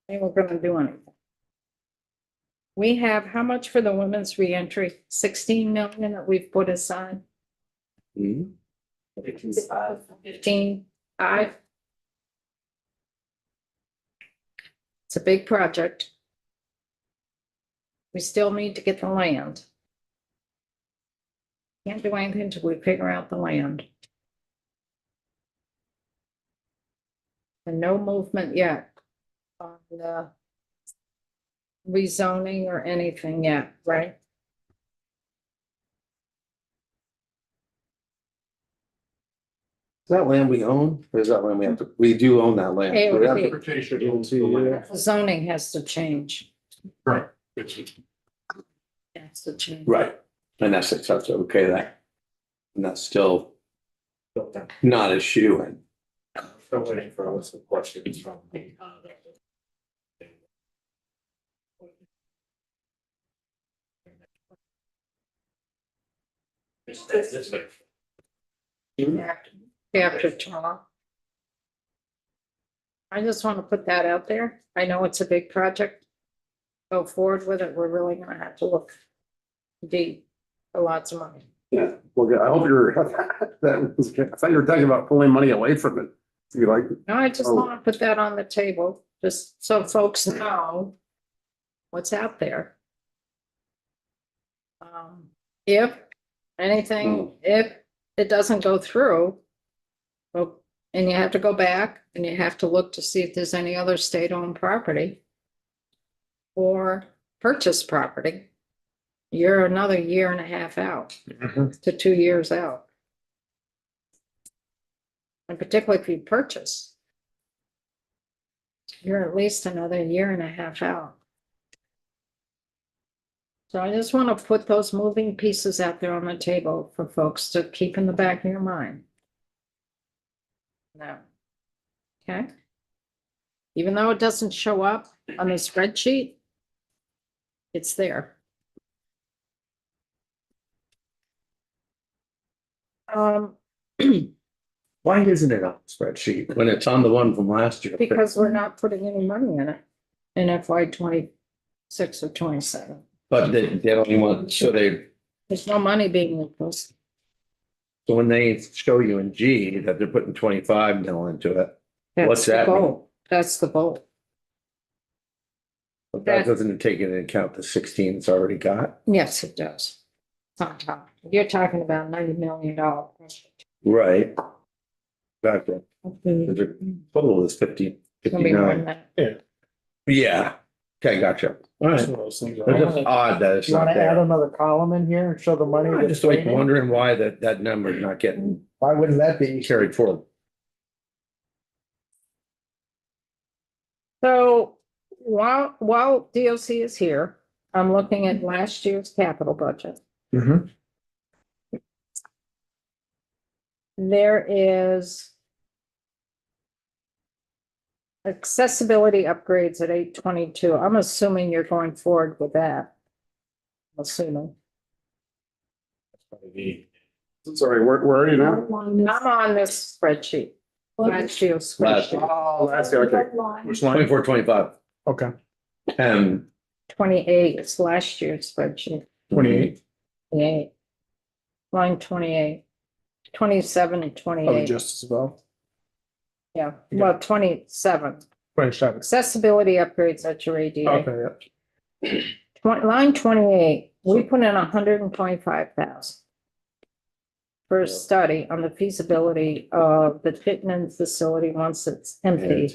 And we're gonna do anything. We have how much for the women's reentry? 16 million that we've put aside? Hmm. 15, 5. It's a big project. We still need to get the land. Can't do anything until we figure out the land. And no movement yet on the rezoning or anything yet, right? Is that land we own, or is that land we have to, we do own that land? It So we would have be- to- Interpretation. Zoning has to change. Right. Has to change. Right, and that's okay, that. And that's still not a shoe in. Still waiting for a list of questions from the. This way. After tomorrow. I just want to put that out there. I know it's a big project. Go forward with it. We're really gonna have to look deep for lots of money. Yeah, well, I hope you're, I thought you were talking about pulling money away from it. You like, No, I just want to put that on the table, just so folks know what's out there. If anything, if it doesn't go through, well, and you have to go back and you have to look to see if there's any other state-owned property or purchase property, you're another 1.5 years out to 2 years out. And particularly if you purchase, you're at least another 1.5 years out. So I just want to put those moving pieces out there on the table for folks to keep in the back of your mind. Now, okay? Even though it doesn't show up on the spreadsheet, it's there. Why isn't it on the spreadsheet when it's on the one from last year? Because we're not putting any money in it in FY 26 or 27. But they don't even want, so There's no money being requested. so when they show you in G that they're putting 25 mil into it, That's What's the that mean? goal. That's the goal. but that doesn't take into account the 16 it's already got. Yes, it does. It's on top. You're talking about $90 million project. Right. Gotcha. Okay. The total is 50, It's gonna be more than 59. that. Yeah. Okay, gotcha. All It's right. one of those things. It's just odd that it's You not wanna add there. another column in here and show the money? I'm that's just like waiting? wondering why that number is not getting Why wouldn't that be? carried forward. So while DOC is here, I'm looking at last year's capital budget. Mhm. There is accessibility upgrades at 822. I'm assuming you're going forward with that. I'm assuming. Sorry, where are you now? I'm on this spreadsheet. Last year's Last spreadsheet, Oh, last year, okay. Which line? 24, 25. Okay, And 28 is last year's spreadsheet. 28. 28. Line 28. 27 and Oh, 28. just as well. Yeah, well, 27. 27. Accessibility upgrades at your ADA. Okay, yeah. Line 28, we put in 125,000 for a study on the feasibility of the Chittenden facility once it's empty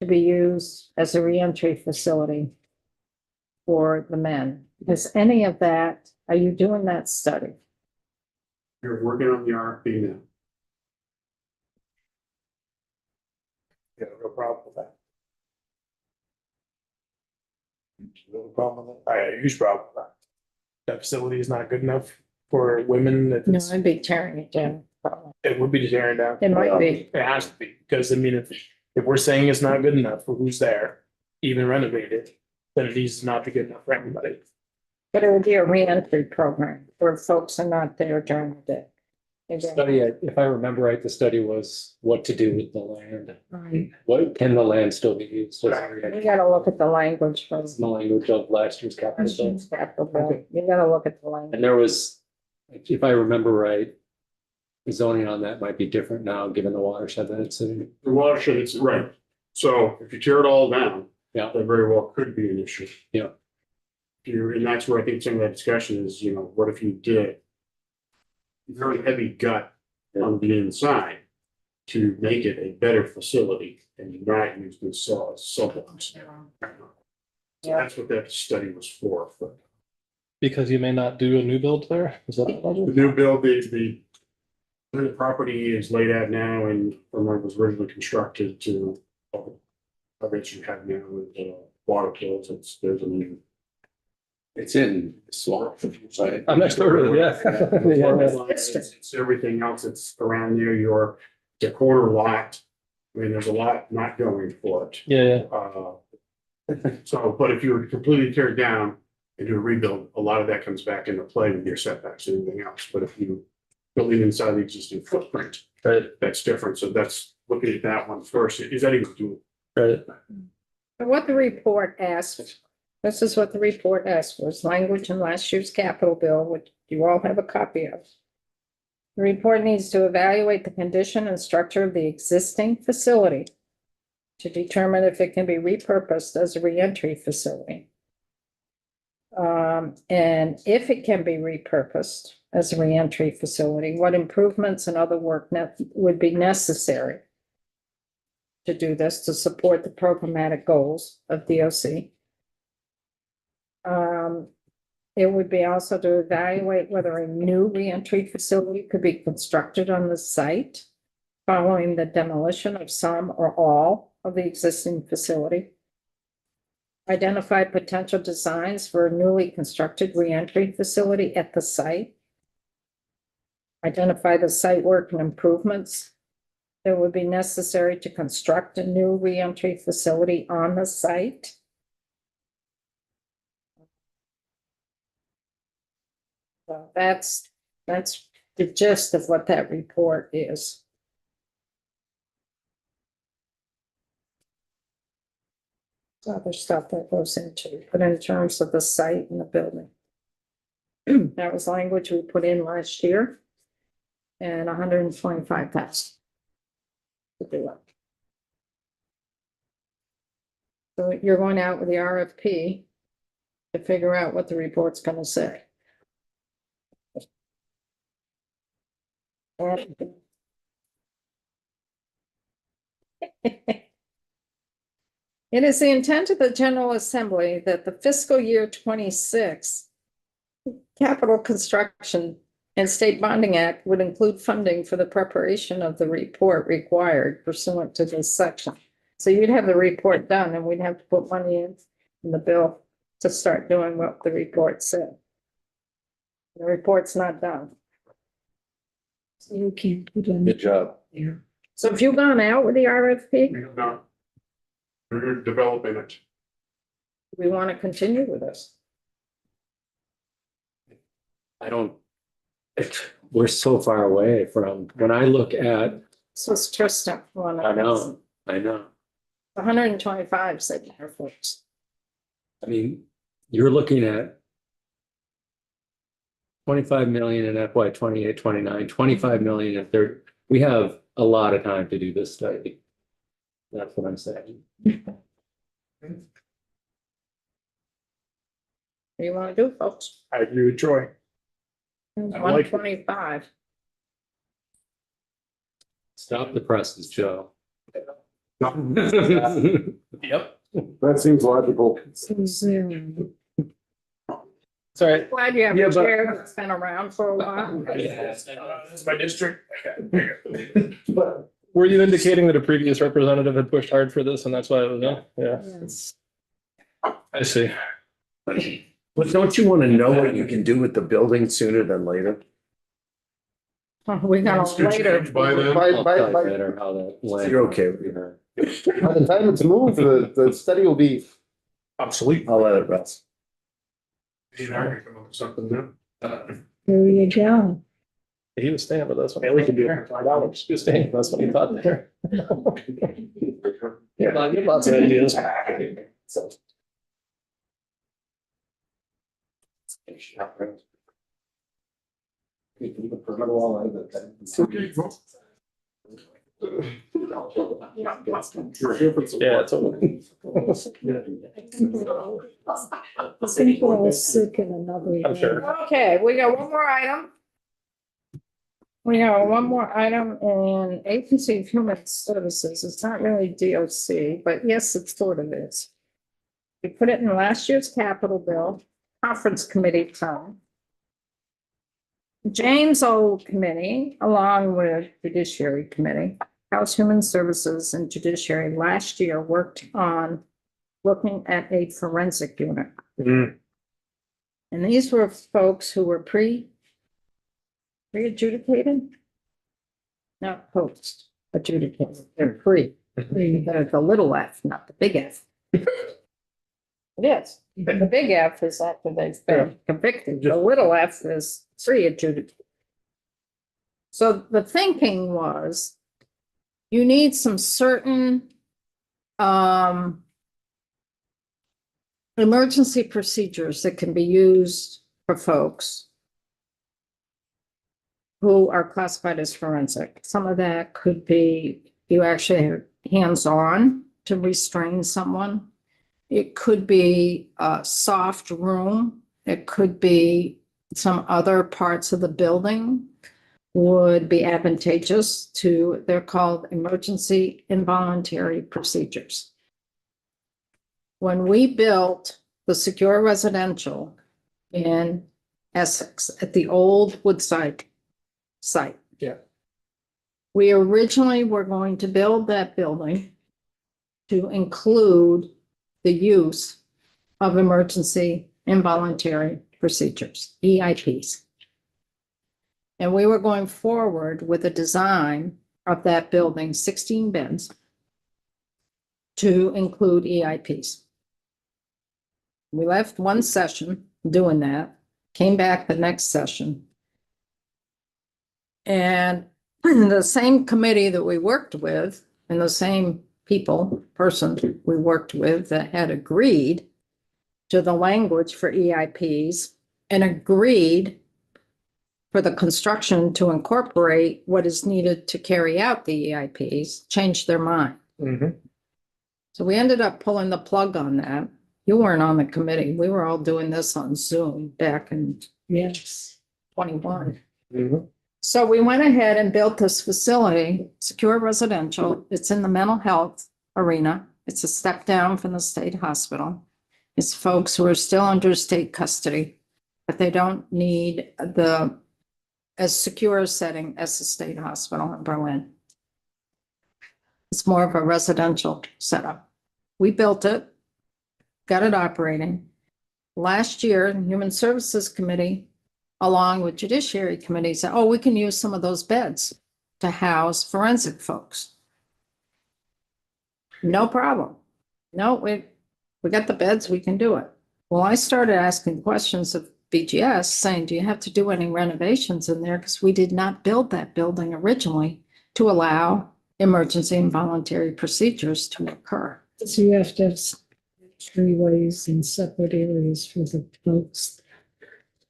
to be used as a reentry facility for the men. Is any of that, are you doing that study? You're working on the RFP now. Yeah, no problem with that. No problem with that. I had a huge problem with that. That facility is not good enough for women. If No, it's- I'd be tearing it down. It would be tearing down. It might be. It has to be, because I mean, if we're saying it's not good enough for who's there, even renovated, then it needs to not be good enough for everybody. But it would be a reentry program where folks are not there during the day. Again, Study, if I remember right, the study was what to do with the land. right. What, can the land still be used? as a You reentry? gotta look at the language from That's the language of last year's capital. budget. capital bill. You gotta look at the language. And there was, if I remember right, the zoning on that might be different now, given the watershed that it's in. The watershed, it's right. So if you tear it all down. Yeah. That very well could be an issue. Yeah. And that's where I think some of that discussion is, what if you did very heavy gut on the inside to make it a better facility and not use the sublines. So that's what that study was for. Because you may not do a new build there, is that the The logic? new build, the property is laid out now and from when it was originally constructed to I bet you have now with water kills, there's a new. it's in swamp, right? I'm next door to it, yeah. Yeah. It's everything else that's around there, the corner lot. I mean, there's a lot not going for it. Yeah, So, but if you were to completely tear it down and do a rebuild, a lot of that comes back into play with your setbacks and everything else. But if you build it inside the existing footprint, right, that's different. So that's looking at that one first. Is that even doable? right. What the report asked, this is what the report asked for, is language in last year's capital bill, which you all have a copy of. The report needs to evaluate the condition and structure of the existing facility to determine if it can be repurposed as a reentry facility. And if it can be repurposed as a reentry facility, what improvements and other work would be necessary to do this to support the programmatic goals of DOC. It would be also to evaluate whether a new reentry facility could be constructed on the site following the demolition of some or all of the existing facility. Identify potential designs for a newly constructed reentry facility at the site. Identify the site work and improvements that would be necessary to construct a new reentry facility on the site. So that's the gist of what that report is. Other stuff that goes into, but in terms of the site and the building. That was language we put in last year. And 125,000. To do it. So you're going out with the RFP to figure out what the report's gonna say. It is the intent of the General Assembly that the fiscal year 26 Capital Construction and State Bonding Act would include funding for the preparation of the report required pursuant to this section. So you'd have the report done and we'd have to put money in the bill to start doing what the report said. The report's not done. So you can't put on Good job. there. So have you gone out with the RFP? We have not. We're developing it. We want to continue with this. I don't, we're so far away from, when I look at, So it's Tristan. one of I know, us. I know. 125 said Air Force. I mean, you're looking at 25 million in FY 28, 29, 25 million if there, we have a lot of time to do this study. That's what I'm saying. What do you want to do, folks? I agree with Troy. like it. 125. Stop the presses, Joe. Yep. That seems logical. So zero. Sorry. Glad you have Yeah, a but- chair that's been around for a while. That's my district. But were you indicating that a previous representative had pushed hard for this and that's why it was in? Yeah, Yes. I see. But don't you want to know what you can do with the building sooner than later? We got It's a gonna later. change by then. I'll tell you later how that went. You're okay with it. By the time it's moved, the study will be. Obsolete. I'll let it rest. You know, I can come up with something new. There you go. He was staying with us. Yeah, we can do it for $5. He was staying with us when he thought there. Yeah, you have lots of ideas. Yeah, totally. I think we're all sick in another. I'm sure. Okay, we got one more item. We got one more item in Agency of Human Services. It's not really DOC, but yes, it sort of is. We put it in last year's capital bill, conference committee fund. James Old Committee, along with Judiciary Committee, House Human Services and Judiciary last year worked on looking at a forensic unit. Mm. And these were folks who were pre-adjudicated? Not post adjudicated, they're pre. They're the little f, not the big F. It is. The big F is after they've been convicted. The little f is pre-adjudicated. So the thinking was you need some certain emergency procedures that can be used for folks who are classified as forensic. Some of that could be you actually have hands-on to restrain someone. It could be a soft room. It could be some other parts of the building would be advantageous to, they're called emergency involuntary procedures. When we built the secure residential in Essex at the old Woodside site. Yeah. We originally were going to build that building to include the use of emergency involuntary procedures, EIPs. And we were going forward with a design of that building, 16 beds, to include EIPs. We left one session doing that, came back the next session. And the same committee that we worked with and the same person we worked with that had agreed to the language for EIPs and agreed for the construction to incorporate what is needed to carry out the EIPs, changed their mind. Mhm. So we ended up pulling the plug on that. You weren't on the committee. We were all doing this on Zoom back in Yes. 21. Mhm. So we went ahead and built this facility, secure residential. It's in the mental health arena. It's a step down from the state hospital. It's folks who are still under state custody, but they don't need the as secure a setting as the state hospital in Berlin. It's more of a residential setup. We built it, got it operating. Last year, the Human Services Committee, along with Judiciary Committee, said, oh, we can use some of those beds to house forensic folks. No problem. No, we got the beds, we can do it. Well, I started asking questions of BGS saying, do you have to do any renovations in there? Because we did not build that building originally to allow emergency and voluntary procedures to occur. So you have to have 3 ways and separate areas for the folks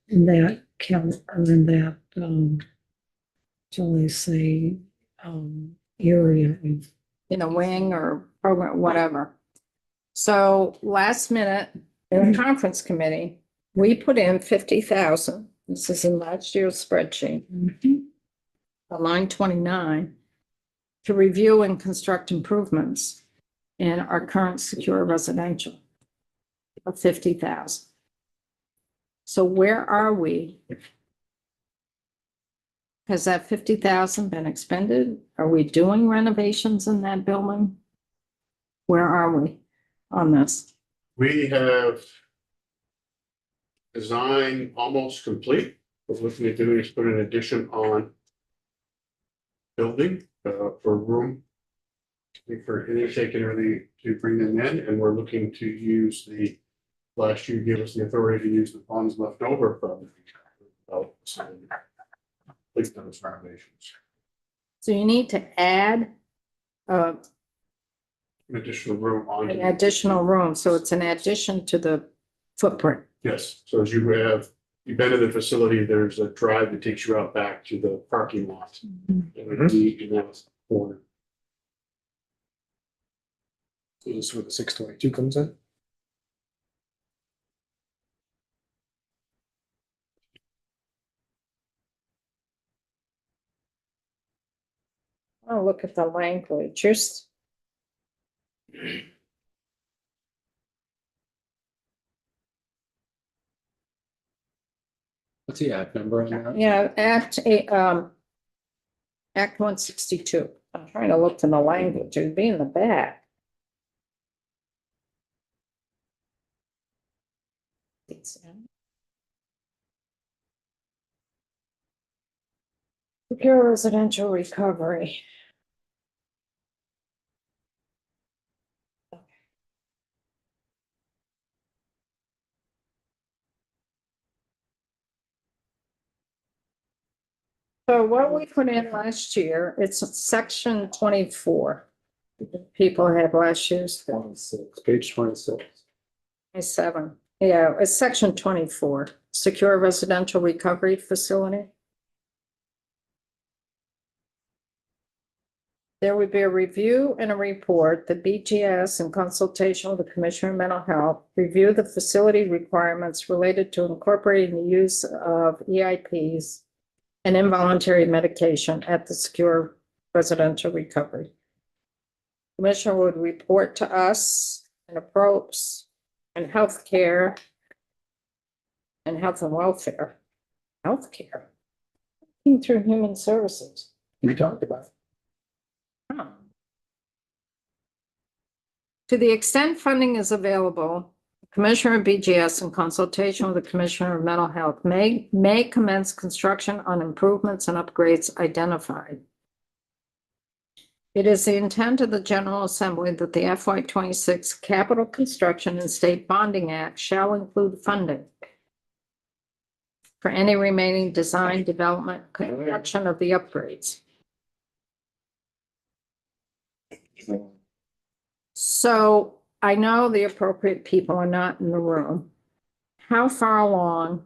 in that count, or in that, shall I say, area of In a wing or program, whatever. So last minute, in the conference committee, we put in 50,000. This is in last year's spreadsheet, on line 29, to review and construct improvements in our current secure residential of 50,000. So where are we? Has that 50,000 been expended? Are we doing renovations in that building? Where are we on this? We have design almost complete. What we're looking to do is put an addition on building for room for intake and really to bring them in, and we're looking to use the, last year gave us the authority to use the funds left over from complete those renovations. So you need to add An additional room on. an additional room, so it's an addition to the footprint. Yes, so as you've been in the facility, there's a drive that takes you out back to the parking lot. It would be in that corner. So this is where the 622 comes in. Oh, look at the language, just. What's the act number on that? Yeah, Act 162. I'm trying to look to the language, it'd be in the back. Secure residential recovery. So what we put in last year, it's section 24. People had last year's 26, page 26. 27. Yeah, it's section 24, secure residential recovery facility. There would be a review and a report. The BGS, in consultation with the Commissioner of Mental Health, review the facility requirements related to incorporating the use of EIPs and involuntary medication at the secure residential recovery. Commissioner would report to us and approach and healthcare and health and welfare. Healthcare. Through human services. We talked about it. Huh. To the extent funding is available, Commissioner of BGS, in consultation with the Commissioner of Mental Health, may commence construction on improvements and upgrades identified. It is the intent of the General Assembly that the FY26 Capital Construction and State Bonding Act shall include funding for any remaining design, development, construction of the upgrades. So I know the appropriate people are not in the room. How far along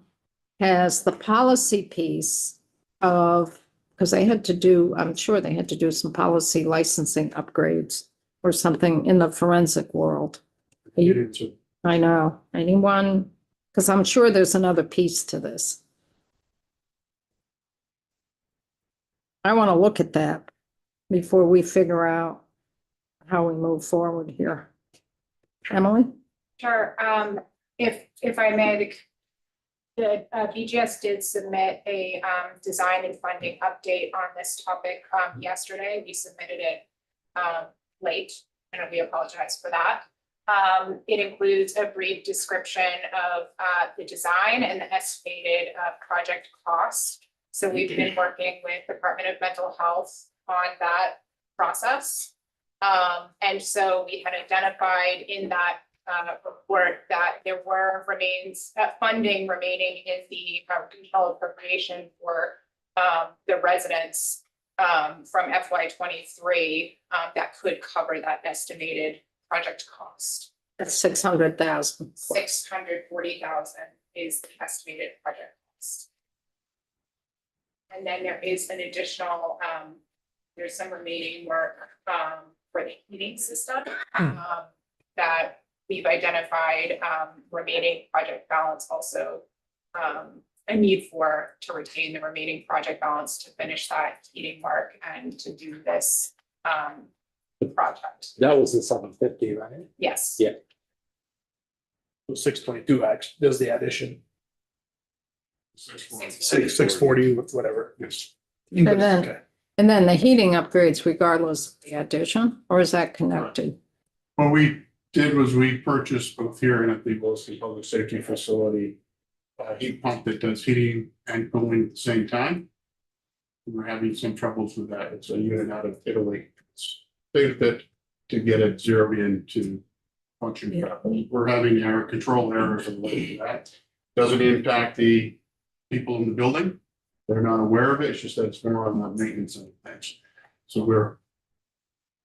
has the policy piece of, because they had to do, I'm sure they had to do some policy licensing upgrades or something in the forensic world. I know, anyone, because I'm sure there's another piece to this. I want to look at that before we figure out how we move forward here. Emily? Sure, if I may, the BGS did submit a design and funding update on this topic yesterday. We submitted it late, and we apologize for that. It includes a brief description of the design and the estimated project cost. So we've been working with Department of Mental Health on that process. And so we had identified in that report that there were funding remaining in the control appropriation for the residents from FY '23 that could cover that estimated project cost. That's 600,000. 640,000 is the estimated project cost. And then there is an additional, there's some remaining work for the heating system that we've identified remaining project balance also a need for to retain the remaining project balance to finish that heating work and to do this project. That was the 750, right? Yes. Yeah. 622 actually does the addition, 640. 640, whatever. Yes. And Okay. then the heating upgrades regardless of the addition, or is that connected? What we did was we purchased both here and at the Wilson Public Safety Facility, a heat pump that does heating and cooling at the same time. We're having some troubles with that. It's a unit out of Italy. It's a bit to get it zeroed in to function properly. We're having control errors related to that. Doesn't impact the people in the building. They're not aware of it. It's just that it's more on the maintenance of things. So we're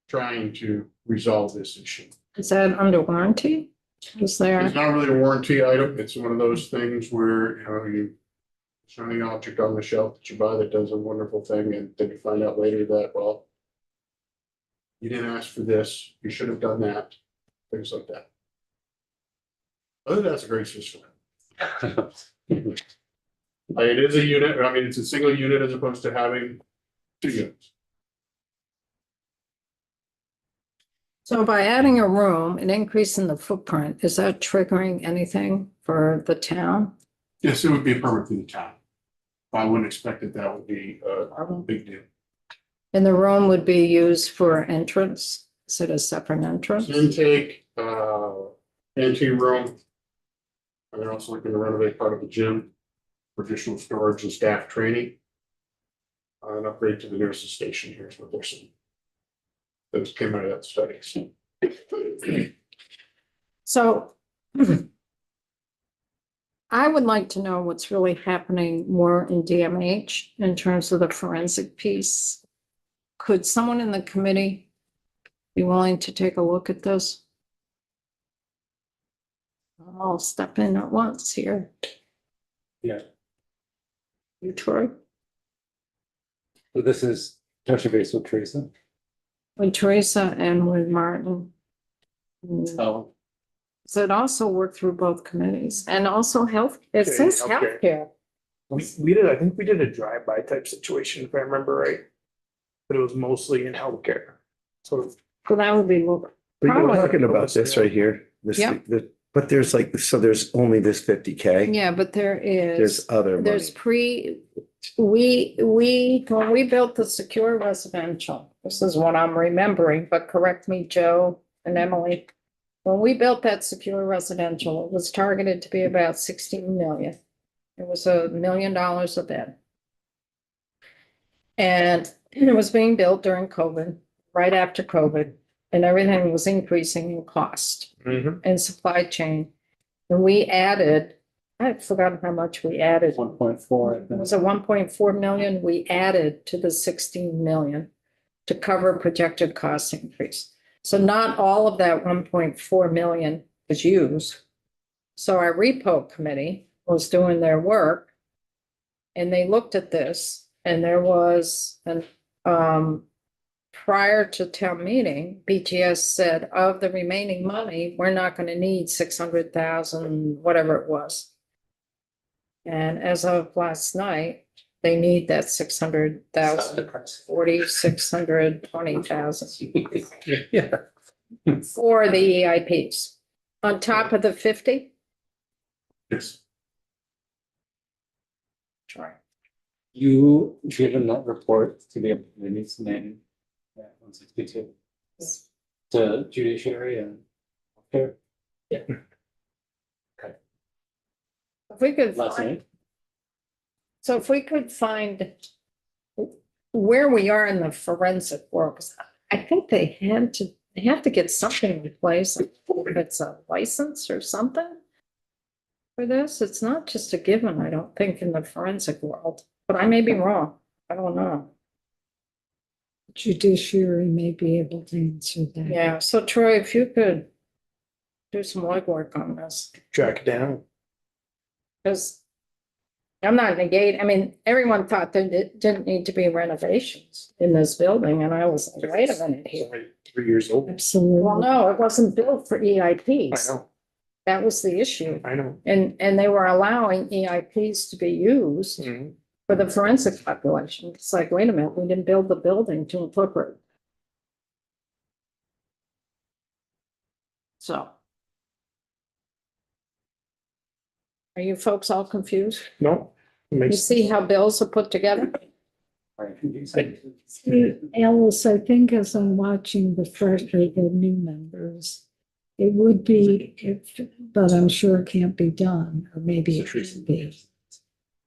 trying to resolve this issue. Is that under warranty? Is there? It's not really a warranty item. It's one of those things where, you show the object on the shelf that you buy that does a wonderful thing, and then you find out later that, well, you didn't ask for this, you should have done that, things like that. Other than that's a great system. It is a unit, I mean, it's a single unit as opposed to having two units. So by adding a room and increasing the footprint, is that triggering anything for the town? Yes, it would be a permit for the town. I wouldn't expect that would be a big deal. And the room would be used for entrance? Is it a separate entrance? Intake, ante room. And they're also looking to renovate part of the gym for additional storage and staff training. An upgrade to the nurses station here is what they're saying. Those came out of that study. So I would like to know what's really happening more in DMH in terms of the forensic piece. Could someone in the committee be willing to take a look at this? I'll step in at once here. Yeah. You, Troy? So this is touching base with Teresa. With Teresa and with Martin. Oh. So it also worked through both committees and also health, it Okay, says healthcare. healthcare. I think we did a drive-by type situation, if I remember right. But it was mostly in healthcare. So So that would be. But you're Probably. talking about this right here, this, Yep. but there's like, so there's only this 50K. Yeah, but there There's is, other there's money. when we built the secure residential, this is what I'm remembering, but correct me, Joe and Emily. When we built that secure residential, it was targeted to be about 16 million. It was $1 million a bed. And it was being built during COVID, right after COVID, and everything was increasing in cost and supply chain. And we added, I've forgotten how much we added. 1.4. I It think. was a 1.4 million we added to the 16 million to cover projected cost increase. So not all of that 1.4 million was used. So our repo committee was doing their work. And they looked at this and there was an, prior to town meeting, BGS said of the remaining money, we're not going to need 600,000, whatever it was. And as of last night, they need that 600,000, 620,000 Yeah. for the EIPs on top of the 50. Yes. Sure. You given that report to the committee's name. Yeah, 162. To judiciary and. Okay. If we could Last find, name. so if we could find where we are in the forensic work, 'cause I think they have to get something in place, if it's a license or something for this. It's not just a given, I don't think, in the forensic world, but I may be wrong. I don't know. Judiciary may be able to answer that. Yeah, so Troy, if you could do some legwork on this, Track it down. because I'm not negating, I mean, everyone thought that it didn't need to be renovations in this building, and I was like, wait a minute It's here. only 3 years old. Absolutely. Well, no, it wasn't built for I EIPs. know, That was the issue. I know. And they were allowing EIPs to be used Mhm. for the forensic population. It's like, wait a minute, we didn't build the building to incorporate. So. Are you folks all confused? No. it You makes- see how bills are put together? See, Alice, I think as I'm watching the first, or the new members, it would be, if, but I'm sure it can't be done, or maybe it should be.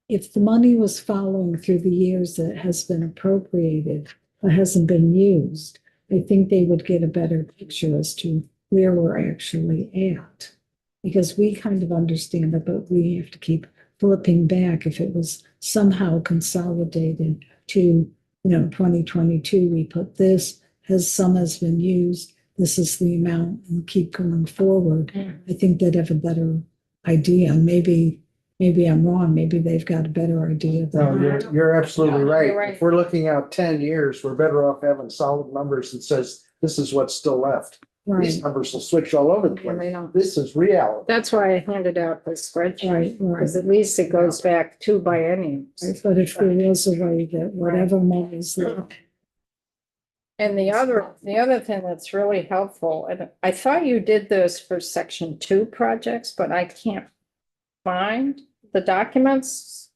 If the money was following through the years that it has been appropriated, but hasn't been used, I think they would get a better picture as to where we're actually at. Because we kind of understand it, but we have to keep flipping back if it was somehow consolidated to, 2022, we put this, some has been used, this is the amount, and keep going forward. I think they'd have a better idea. Maybe I'm wrong. Maybe they've got a better idea No, than I. you're absolutely No, right. you're right. If we're looking out 10 years, we're better off having solid numbers that says this is what's still left. Right, These numbers will switch all over the And place. they don't. This is reality. That's why I handed out the spreadsheet, right, because right. at least it goes back 2 bienniums. But if there was a way that whatever money's left, And the other thing that's really helpful, and I thought you did this for section 2 projects, but I can't find the documents.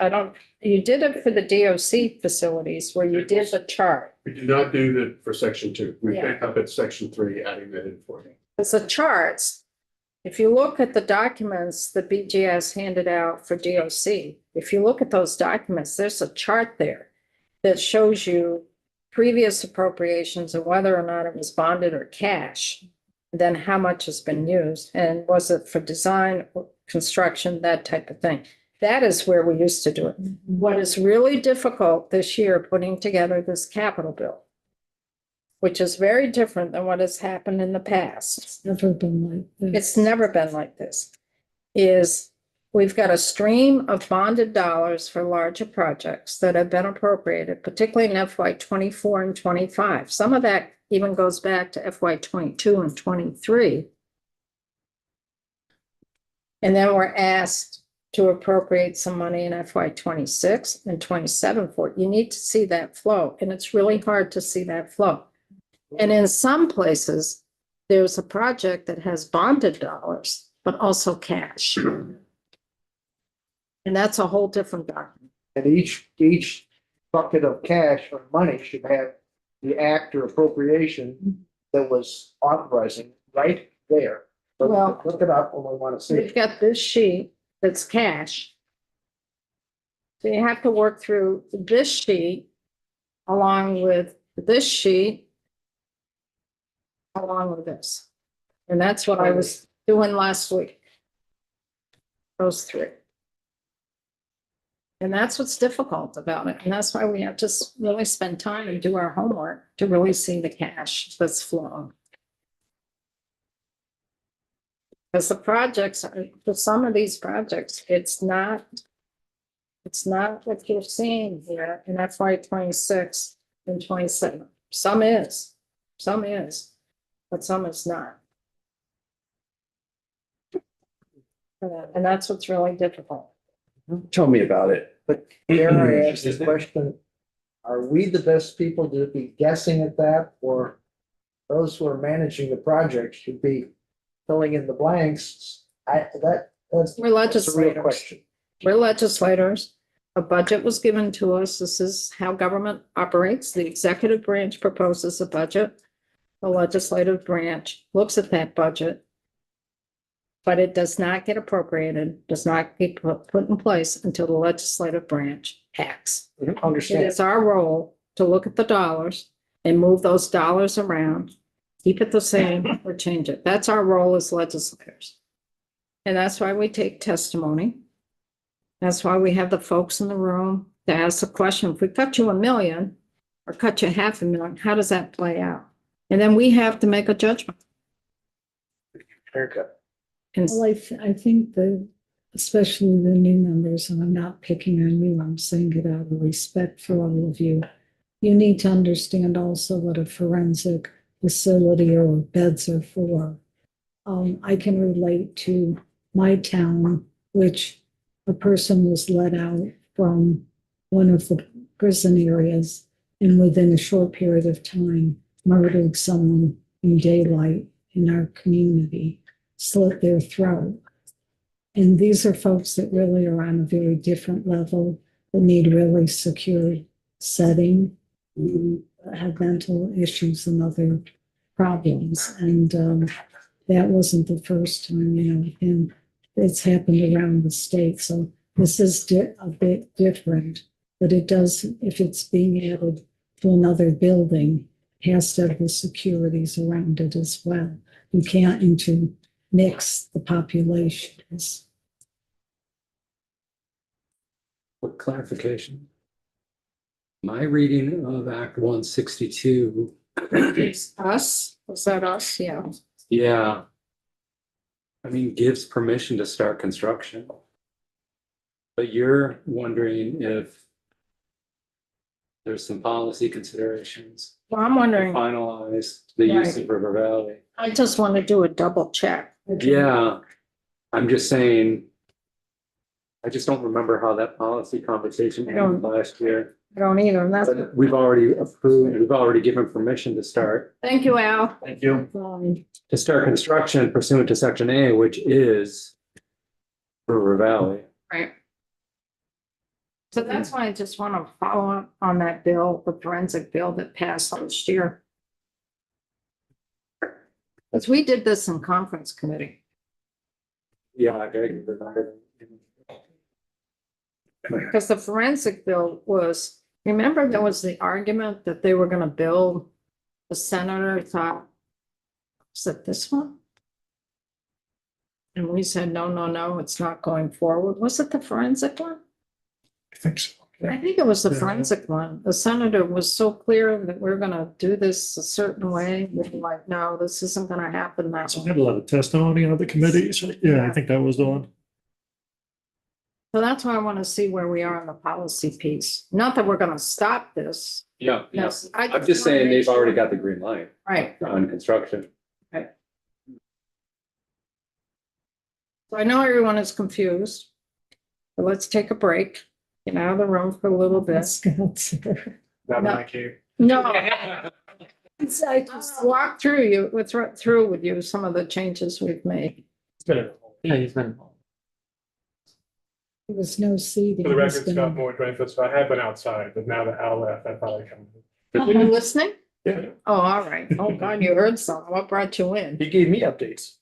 You did it for the DOC facilities where you did the chart. We did not do that for section 2. We Yeah. picked up at section 3, adding that in for you. It's the charts. If you look at the documents that BGS handed out for DOC, if you look at those documents, there's a chart there that shows you previous appropriations and whether or not it was bonded or cash, then how much has been used, and was it for design, construction, that type of thing. That is where we used to do it. What is really difficult this year, putting together this capital bill, which is very different than what has happened in the past. it's never been like this. It's never been like this, is we've got a stream of bonded dollars for larger projects that have been appropriated, particularly in FY 24 and 25. Some of that even goes back to FY 22 and 23. And then we're asked to appropriate some money in FY 26 and 27 for it. You need to see that flow, and it's really hard to see that flow. And in some places, there's a project that has bonded dollars, but also cash. And that's a whole different document. And each bucket of cash or money should have the act or appropriation that was authorizing right there. So Well- look it up when we want to see We've it. got this sheet that's cash. So you have to work through this sheet along with this sheet, along with this. And that's what I was doing last week. Those 3. And that's what's difficult about it. And that's why we have to really spend time and do our homework to really see the cash that's flowing. Because the projects, for some of these projects, it's not what you're seeing here in FY 26 and 27. Some is, but some is not. And that's what's really difficult. Tell me about it. But dare I ask the question, are we the best people to be guessing at that? Or those who are managing the project should be filling in the blanks? That's We're a real legislators. question. We're legislators. A budget was given to us. This is how government operates. The executive branch proposes a budget. the legislative branch looks at that budget, but it does not get appropriated, does not get put in place until the legislative branch acts. It Understand. is our role to look at the dollars and move those dollars around, keep it the same or change it. That's our role as legislators. And that's why we take testimony. That's why we have the folks in the room to ask the question, if we cut you $1 million or cut you $500,000, how does that play out? And then we have to make a judgment. Haircut. And Well, I think that especially the new members, and I'm not picking on you, I'm saying it out of respect for all of you. You need to understand also what a forensic facility or beds are for. I can relate to my town, which a person was let out from one of the prison areas and within a short period of time murdered someone in daylight in our community, slit their throat. And these are folks that really are on a very different level, that need really secure setting, have mental issues and other problems. And that wasn't the first time, you know, and it's happened around the state. So this is a bit different, but it does, if it's being added to another building, has to have the securities around it as well. You can't intermix the populations. Quick clarification. My reading of Act 162, us, was that us? Yeah. yeah. I mean, gives permission to start construction. But you're wondering if there's some policy considerations Well, I'm to wondering, finalize the use of River Valley. I just want to do a double check. Yeah, I'm just saying, I just don't remember how that policy conversation I don't- went last year. I don't either, and that's, But we've already approved, we've already given permission to start thank you, Al. Thank you. construction pursuant to section A, which is River Valley. Right. So that's why I just want to follow up on that bill, the forensic bill that passed last year. Because we did this in conference committee. Yeah, I can remember. Because the forensic bill was, remember there was the argument that they were gonna build, the senator thought, is it this one? And we said, no, no, no, it's not going forward. Was it the forensic one? I think so. I think it was the Yeah. forensic one. The senator was so clear that we're gonna do this a certain way. We're like, no, this isn't gonna happen that So we way. had a lot of testimony on the committees. Yeah, I think that was the one. So that's why I want to see where we are in the policy piece. Not that we're gonna stop this. Yeah, yeah. Yes, I'm just saying they've already got the green light Right. on construction. So I know everyone is confused. But let's take a break, get out of the room for a little bit. Scott's here. Not No. my cave. No. I just walk through with you some of the changes we've made. It's been Yeah, he's been. There was no seating. For the It's record, been- Scott Moore, 25th, so I have been outside, but now that Al left, I thought I'd come. Are you listening? Yeah, Oh, all right. Oh, God, you heard something. What brought you in? he gave me updates.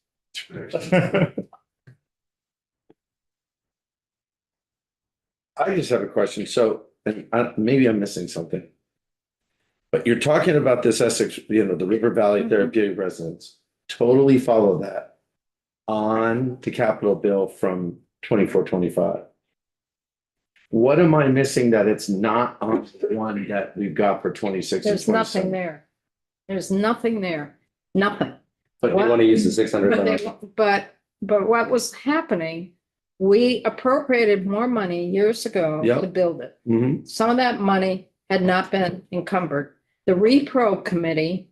I just have a question. So, and maybe I'm missing something. But you're talking about this Essex, the River Valley Therapeutic Residence, totally follow that on the capital bill from 24-25. What am I missing that it's not on the one that we've got for 26 and There's nothing 27? there. There's nothing there. Nothing. But they want to use the 600,000. But what was happening, we appropriated more money years ago Yep. to build it. Mhm. Some of that money had not been encumbered. The repro committee,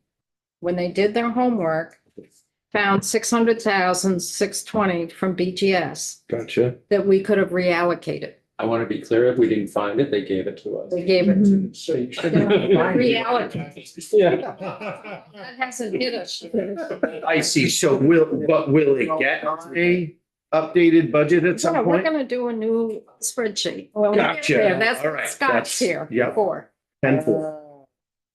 when they did their homework, found 620 from BGS Gotcha. that we could have reallocated. I want to be clear, if we didn't find it, they gave it to us. They gave it to. So you should. Reallocated. Yeah. That hasn't hit us. yet. I see. So will it get a updated budget at Yeah, some we're point? gonna do a new spreadsheet. Well, we get Gotcha. there. That's All what right. Scott's here Yep. for. 10-4.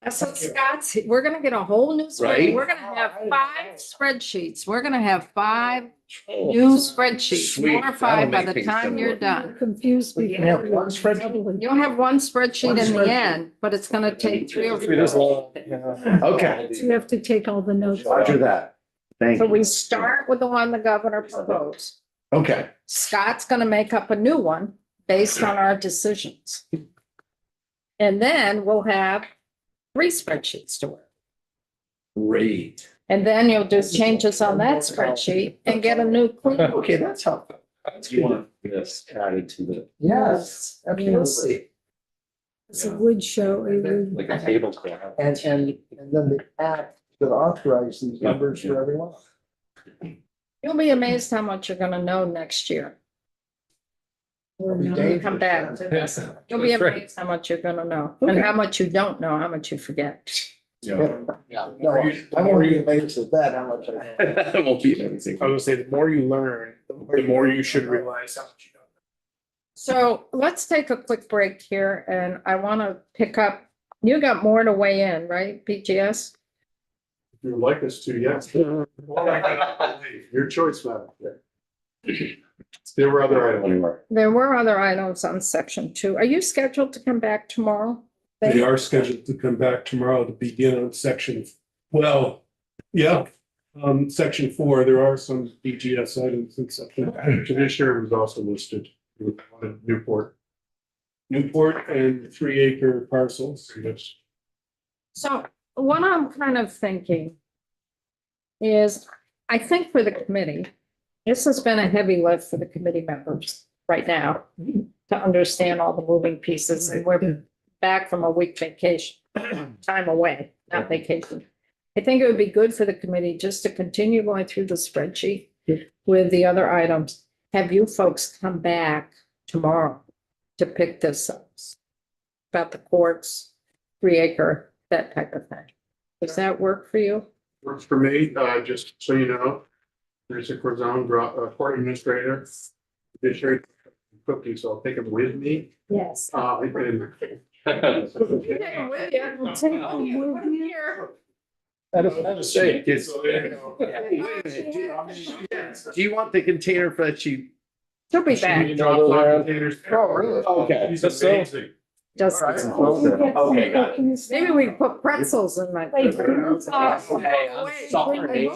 That's what Scott's, we're gonna get a whole new spreadsheet. Right? We're gonna have 5 spreadsheets. We're gonna have 5 new spreadsheets, Sweet. 4 or 5 by That'll make the things time you're simpler. done. Confused. We can have one spreadsheet. You'll have one spreadsheet One in the spreadsheet. end, but it's gonna take 3 or 4. This long, yeah. Okay, You have to take all the notes. roger that. Thank So you. we start with the one the governor proposed. Okay, Scott's gonna make up a new one based on our decisions. And then we'll have 3 spreadsheets to work. great. And then you'll do changes on that spreadsheet and get a new clean. Okay, that's helpful. You want this added to the, Yes, absolutely. So it would show, it would. like a table graph. And then the act that authorizes these numbers for everyone. You'll be amazed how much you're gonna know next year. It'll be When you come back dangerous, to this. You'll be That's right. amazed how much you're gonna know and how much you don't know, how much you forget. No, I won't be amazed at that, how much I. That won't be anything. I was gonna say, the more you learn, the more you should realize how much you don't. So let's take a quick break here and I wanna pick up, you got more to weigh in, right, BGS? If you would like us to, yes. Your choice, madam. There were other items. There were other items on section 2. Are you scheduled to come back tomorrow? They are scheduled to come back tomorrow to begin on section, well, yeah. Section 4, there are some BGS items in section. Commissioner was also listed. Newport. Newport and 3-acre parcels. Yes. So what I'm kind of thinking is, I think for the committee, this has been a heavy lift for the committee members right now to understand all the moving pieces, and we're back from a week vacation, time away, not vacation. I think it would be good for the committee just to continue going through the spreadsheet with the other items. Have you folks come back tomorrow to pick this up? About the courts, 3-acre, that type of thing. Does that work for you? Works for me, just so you know. There's a court administrator. They shared cookies, so I'll take them with me. Yes. And Say, kids. Do you want the container for that sheet? She'll be back. Okay. He's amazing. Just. Okay, got it. Maybe we can put pretzels in my. Hey, I'm sorry.